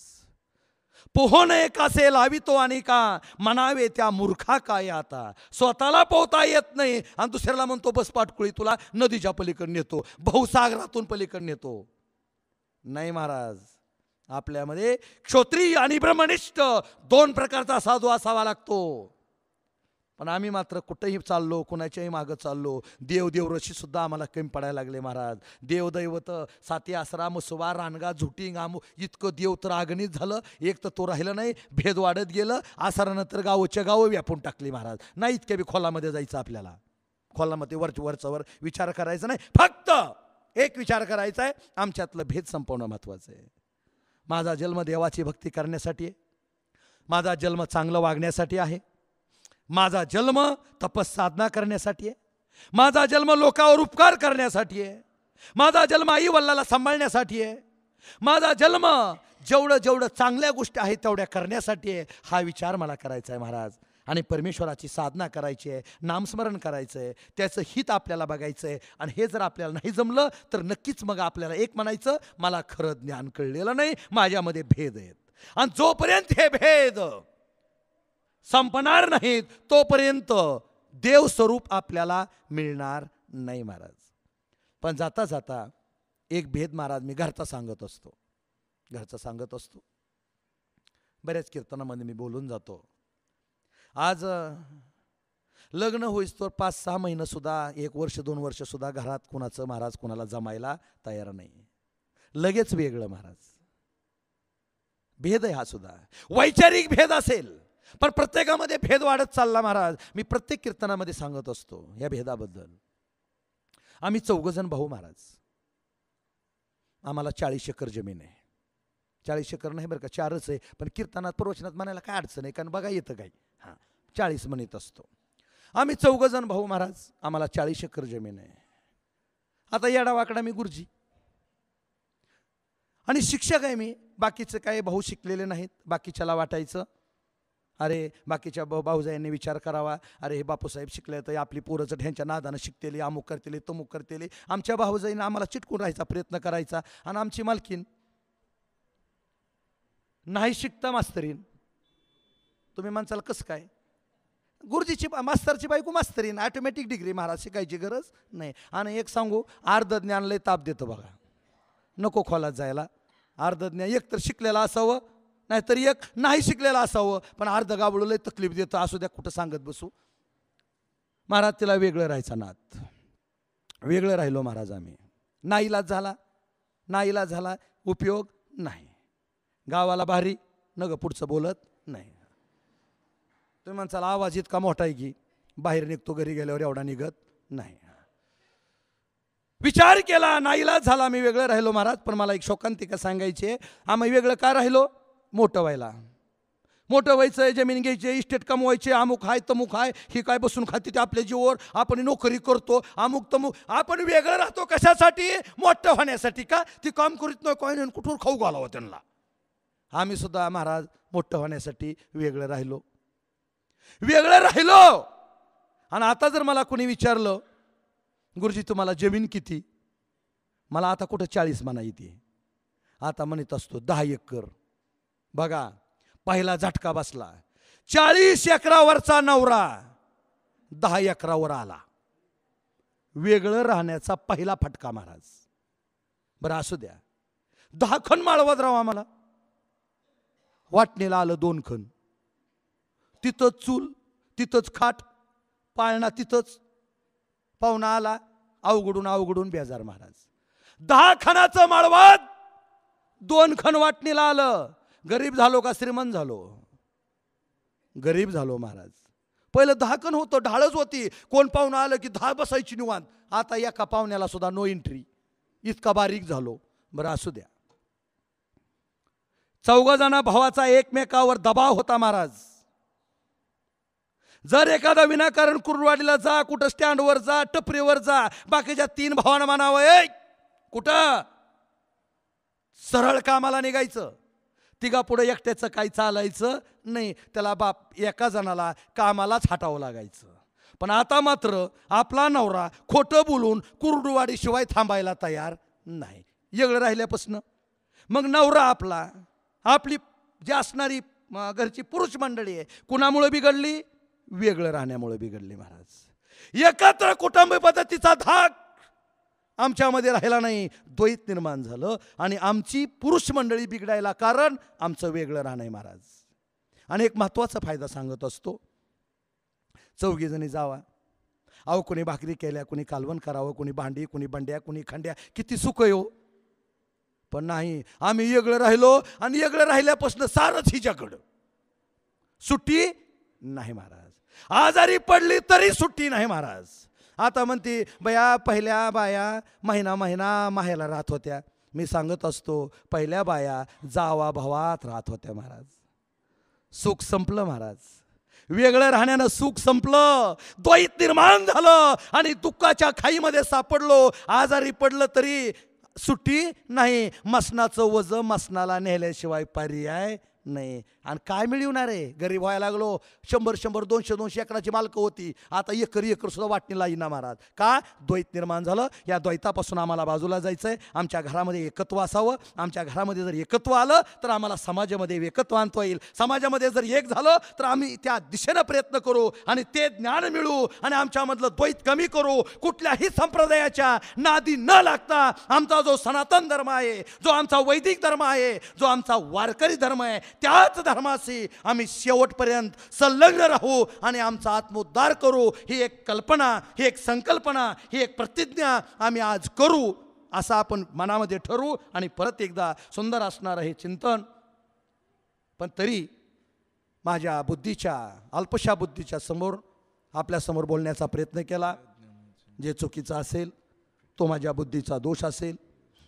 S1: पोहून एकासे लावितो आणि का म्हणावे त्या मूर्खा काय. आता स्वतःला पोहता येत नाही आणि दुसऱ्याला म्हणतो बस पाटकुळी, तुला नदीच्या पलीकडे नेतो, बहुसागरातून पलीकडे नेतो. नाही महाराज, आपल्यामध्ये क्षत्रिय आणि ब्रह्मनिष्ठ 2 प्रकारचा साधू असावा लागतो. पण आम्ही मात्र कुठेही चाललो, कुणाच्याही मागं चाललो, देवदेवरशी सुद्धा आम्हाला कमी पडायला लागले महाराज. देवदैवत साती आसरा मुसवा रानगा झुटी गामू इतकं देव तर आगणित झालं. एक तर तो राहिलं नाही, भेद वाढत गेलं. आसारानंतर गावच्या गावं व्यापून टाकली महाराज. नाही इतक्या बी खोलामध्ये जायचं आपल्याला, खोलामध्ये वरचा विचार करायचा नाही, फक्त एक विचार करायचा आहे, आमच्यातलं भेद संपवणं महत्वाचं आहे. माझा जन्म देवाची भक्ती करण्यासाठी आहे, माझा जन्म चांगलं वागण्यासाठी आहे, माझा जन्म तपस्साधना करण्यासाठी आहे, माझा जन्म लोकांवर उपकार करण्यासाठी आहे, माझा जन्म आई वडिलाला सांभाळण्यासाठी आहे, माझा जन्म
S2: जेवढं जेवढं चांगल्या गोष्टी आहेत तेवढ्या करण्यासाठी आहे, हा विचार मला करायचा आहे महाराज. आणि परमेश्वराची साधना करायची आहे, नामस्मरण करायचं आहे, त्याचं हित आपल्याला बघायचं आहे. आणि हे जर आपल्याला नाही जमलं तर नक्कीच मग आपल्याला एक म्हणायचं, मला खरं ज्ञान कळलेलं नाही, माझ्यामध्ये भेद आहेत. आणि जोपर्यंत हे भेद संपणार नाहीत तोपर्यंत देव स्वरूप आपल्याला मिळणार नाही महाराज. पण जाता जाता एक भेद महाराज मी घरचा सांगत असतो. बऱ्याच कीर्तनामध्ये मी बोलून जातो. आज लग्न होईस तर 5-6 महिने सुद्धा, 1 वर्ष 2 वर्ष सुद्धा घरात कुणाचं महाराज कुणाला जमायला तयार नाही. लगेच वेगळं महाराज. भेद आहे हा सुद्धा, वैचारिक भेद असेल पण प्रत्येकामध्ये भेद वाढत चालला महाराज. मी प्रत्येक कीर्तनामध्ये सांगत असतो या भेदाबद्दल. आम्ही 4 जण भाऊ महाराज. आम्हाला 40 एकर जमीन आहे. 40 एकर नाही बरं का, 4च आहे, पण कीर्तनात प्रवचनात म्हणायला काय अडचण आहे, कारण बघा येतं काय. 40 म्हणत असतो. आम्ही 4 जण भाऊ महाराज. आम्हाला 40 एकर जमीन आहे. आता येडावाकडा मी गुरुजी आणि शिक्षक आहे मी. बाकीचे काय भाऊ शिकलेले नाहीत. बाकीच्याला वाटायचं अरे बाकीच्या भाऊजाईंनी विचार करावा, अरे हे बापूसाहेब शिकले तर आपली पोरं ह्यांच्या नादानं शिकतेली, अमुक करतेली तमुक करतेली. आमच्या भाऊजाईनं आम्हाला चिटकून राहायचा प्रयत्न करायचा. आणि आमची मालकीन नाही शिकता मास्तरीन. तुम्ही म्हणसाल कसं काय, गुरुजीची मास्तरची बायको मास्तरीन, ऑटोमॅटिक डिग्री महाराज, शिकायची गरज नाही. आणि एक सांगू, अर्ध ज्ञान लय ताप देतं बघा. नको खोलात जायला. अर्ध ज्ञान एक तर शिकलेलं असावं, नाहीतर एक नाही शिकलेलं असावं, पण अर्ध गाबडं लय तकलीफ देतं. असू द्या, कुठं सांगत बसू महाराज. तिला वेगळं राहायचा नात. वेगळं राहिलो महाराज आम्ही. नाईलाज झाला, उपयोग नाही. गावाला भारी न ग पुढचं बोलत नाही. तुम्ही म्हणसाल आवाज इतका मोठा आहे की बाहेर निघतो, घरी गेल्यावर एवढा निघत नाही. विचार केला, नाईलाज झाला, मी वेगळं राहिलो महाराज. पण मला एक शोकांतिका सांगायची आहे. आम्ही वेगळं का राहिलो? मोठं व्हायचं, जमीन घ्यायची, इस्टेट कमवायचे, अमुक हाय तमुक हाय. ही काय बसून खाती ते आपल्या जीवावर, आपण नोकरी करतो, अमुक तमुक. आपण वेगळं राहतो कशासाठी? मोठं होण्यासाठी. का ती काम करीत नाही, काय नाही, कुठून खाऊ घालावं त्यांना. आम्ही सुद्धा महाराज मोठं होण्यासाठी वेगळं राहिलो. आणि आता जर मला कोणी विचारलं गुरुजी तुम्हाला जमीन किती, मला आता कुठं 40 म्हणा येते. आता म्हणत असतो 10 एकर. बघा पहिला झटका बसला. 40 एकरावरचा नवरा 10 एकरावर आला. वेगळं राहण्याचा पहिला फटका महाराज. बरं असू द्या, 10 खण माळवत राहू. आम्हाला वाटणीला आलं 2 खण. तिथंच चूल, तिथंच खाट, पाळणा तिथंच. पाहुणा आला, अवघडून बेजार महाराज. 10 खणाचं माळवत 2 खण वाटणीला आलं. गरीब झालो का श्रीमंत झालो? गरीब झालो महाराज. पहिलं 10 खण होतं, ढाळच होती. कोण पाहुणा आलं की 10 बसायची निवांत. आता एका पाहुण्याला सुद्धा नो एंट्री. इतका बारीक झालो. बरं असू द्या. 4 जण भावाचा एकमेकावर दबाव होता महाराज. जर एखादा विनाकारण कुर्डवाडीला जा, कुठं स्टँडवर जा, टपरीवर जा, बाकीच्या 3 भावांना म्हणावं ए कुठं, सरळ कामाला निघायचं. तिघा पुढे एकट्याचं काही चालायचं नाही. त्याला बाप एका जणाला कामालाच हटावं लागायचं. पण आता मात्र आपला नवरा खोटं बोलून कुर्डवाडीशिवाय थांबायला तयार नाही. वेगळं राहिल्यापासून मग नवरा आपला, आपली जी असणारी घरची पुरुष मंडळी आहे, कुणामुळे बिघडली? वेगळं राहण्यामुळे बिघडली महाराज. एकत्र कुटुंब पद्धतीचा धाक आमच्यामध्ये राहिला नाही. द्वैत निर्माण झालं आणि आमची पुरुष मंडळी बिघडायला कारण आमचं वेगळं राहणं महाराज. आणि एक महत्त्वाचा फायदा सांगत असतो. 4 जणी जावा, अहो कोणी भाकरी केल्या, कोणी कालवण करावं, कोणी भांडी, कोणी बंड्या, कोणी खंड्या, किती सुख येऊ. पण नाही, आम्ही वेगळं राहिलो आणि वेगळं राहिल्यापासून सारच हिच्याकडं. सुट्टी नाही महाराज. आजारी पडली तरी सुट्टी नाही महाराज. आता म्हणते बया पहिल्या बाया महिना माहेला राहत होत्या. मी सांगत असतो पहिल्या बाया जावा भावात राहत होत्या महाराज. सुख संपलं महाराज. वेगळं राहण्यानं सुख संपलं, द्वैत निर्माण झालं आणि दुःखाच्या खाईमध्ये सापडलो. आजारी पडलं तरी सुट्टी नाही. मसनाचं वजं मसनाला नेल्याशिवाय पर्याय नाही. आणि काय मिळवणार आहे? गरीब व्हायला लागलो. 100 200 एकराची मालकं होती, आता एकर सुद्धा वाटणीला येईना महाराज. का? द्वैत निर्माण झालं. या द्वैतापासून आम्हाला बाजूला जायचं आहे. आमच्या घरामध्ये एकत्व असावं. आमच्या घरामध्ये जर एकत्व आलं तर आम्हाला समाजामध्ये एकत्व आणता येईल. समाजामध्ये जर एक झालं तर आम्ही त्या दिशेनं प्रयत्न करू आणि ते ज्ञान मिळू आणि आमच्यामधलं द्वैत कमी करू. कुठल्याही संप्रदायाच्या नादी न लागता आमचा जो सनातन धर्म आहे, जो आमचा वैदिक धर्म आहे, जो आमचा वारकरी धर्म आहे, त्याच धर्माशी आम्ही शेवटपर्यंत संलग्न राहू आणि आमचा आत्मोद्धार करू. ही एक कल्पना, ही एक संकल्पना, ही एक प्रतिज्ञा आम्ही आज करू, असं आपण मनामध्ये ठरवू. आणि परत एकदा सुंदर असणारं हे चिंतन. पण तरी माझ्या बुद्धीच्या, अल्पशा बुद्धीच्या समोर आपल्यासमोर बोलण्याचा प्रयत्न केला. जे चुकीचं असेल तो माझ्या बुद्धीचा दोष असेल,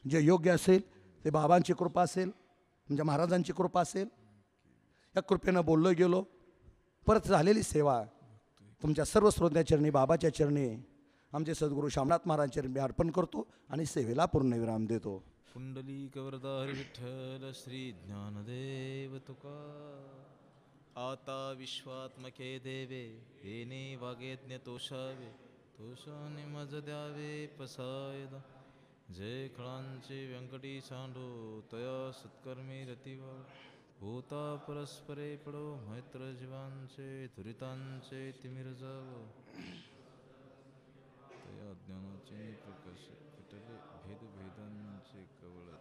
S2: जे योग्य असेल ते बाबांची कृपा असेल, म्हणजे महाराजांची कृपा असेल. या कृपेनं बोललो गेलो. परत झालेली सेवा तुमच्या सर्व श्रोत्याचरणी, बाबाच्या चरणी, आमचे सद्गुरू शामनाथ महाराजांच्या चरणी अर्पण करतो आणि सेवेला पूर्णविराम देतो.
S3: पुंडलिक वरदा हरी विठ्ठल श्री ज्ञानदेव तुका. आता विश्वात्मके देवे येणे वागेज्ञ तोषावे, तोषाने मज द्यावे पसायदा. जय खळांचे व्यंकटी सांडो तया सत्कर्मी रतिवा. भूता परस्परे पडो मैत्र जीवांचे दुरितांचे तिमिर जावो. तया ज्ञानाचे प्रकाश विठले भेदांचे कवळ.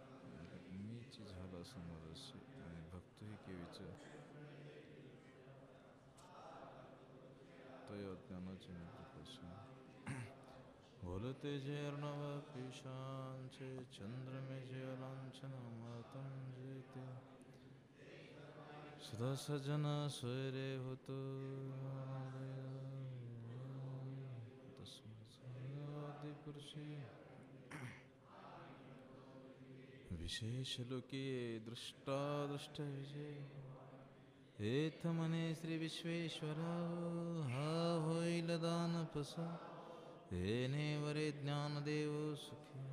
S3: मीची झाला समरस्य आणि भक्त हे केवीच. तया ज्ञानाचे प्रकाश बोलते जे अर्णव पिशांचे. चंद्र में जे लांछन मातम जेते. सदा सजन सोयरे होतो. आदिपुरुषी विशेष लोके दृष्टादृष्ट विजय. हेथ मने श्री विश्वेश्वरा. हा होईल दान पसा. येणे वरे ज्ञानदेव सुखी.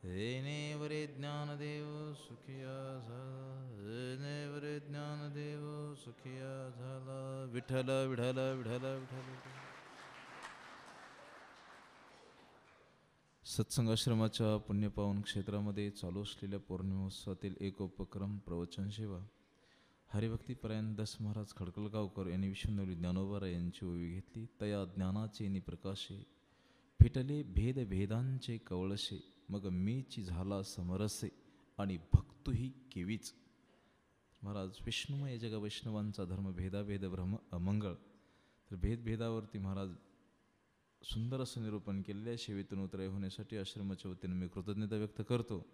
S3: येणे वरे ज्ञानदेव सुखिया झाला. येणे वरे ज्ञानदेव सुखिया झाला. विठ्ठल विठ्ठल विठ्ठल विठ्ठल. सत्संग आश्रमाच्या पुण्यपावन क्षेत्रामध्ये चालू असलेल्या पौर्णिमोत्सवातील एक उपक्रम प्रवचन सेवा. हरिभक्तीपरायण दास महाराज खडकलगावकर यांनी विश्वनवरी ज्ञानोबा यांची ओवी घेतली. तया ज्ञानाचे निप्रकाशे. फिटले भेद भेदांचे कवळसे. मग मीची झाला समरसे आणि भक्तुही केवीच. महाराज विष्णुमय जग वैष्णवांचा धर्म भेदाभेद भ्रम अमंगळ. तर भेदभेदावरती महाराज सुंदर असं निरूपण केलेल्या सेवेतून उतराई होण्यासाठी आश्रमाच्या वतीनं मी कृतज्ञता व्यक्त करतो.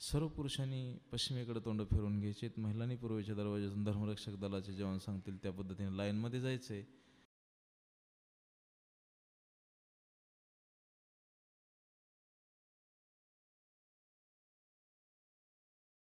S3: सर्व पुरुषांनी पश्चिमेकडे तोंड फिरून घ्यायचे. महिलांनी पूर्वेच्या दरवाजातून धर्मरक्षक दलाचे जवान सांगतील त्या पद्धतीने लाईनमध्ये जायचे.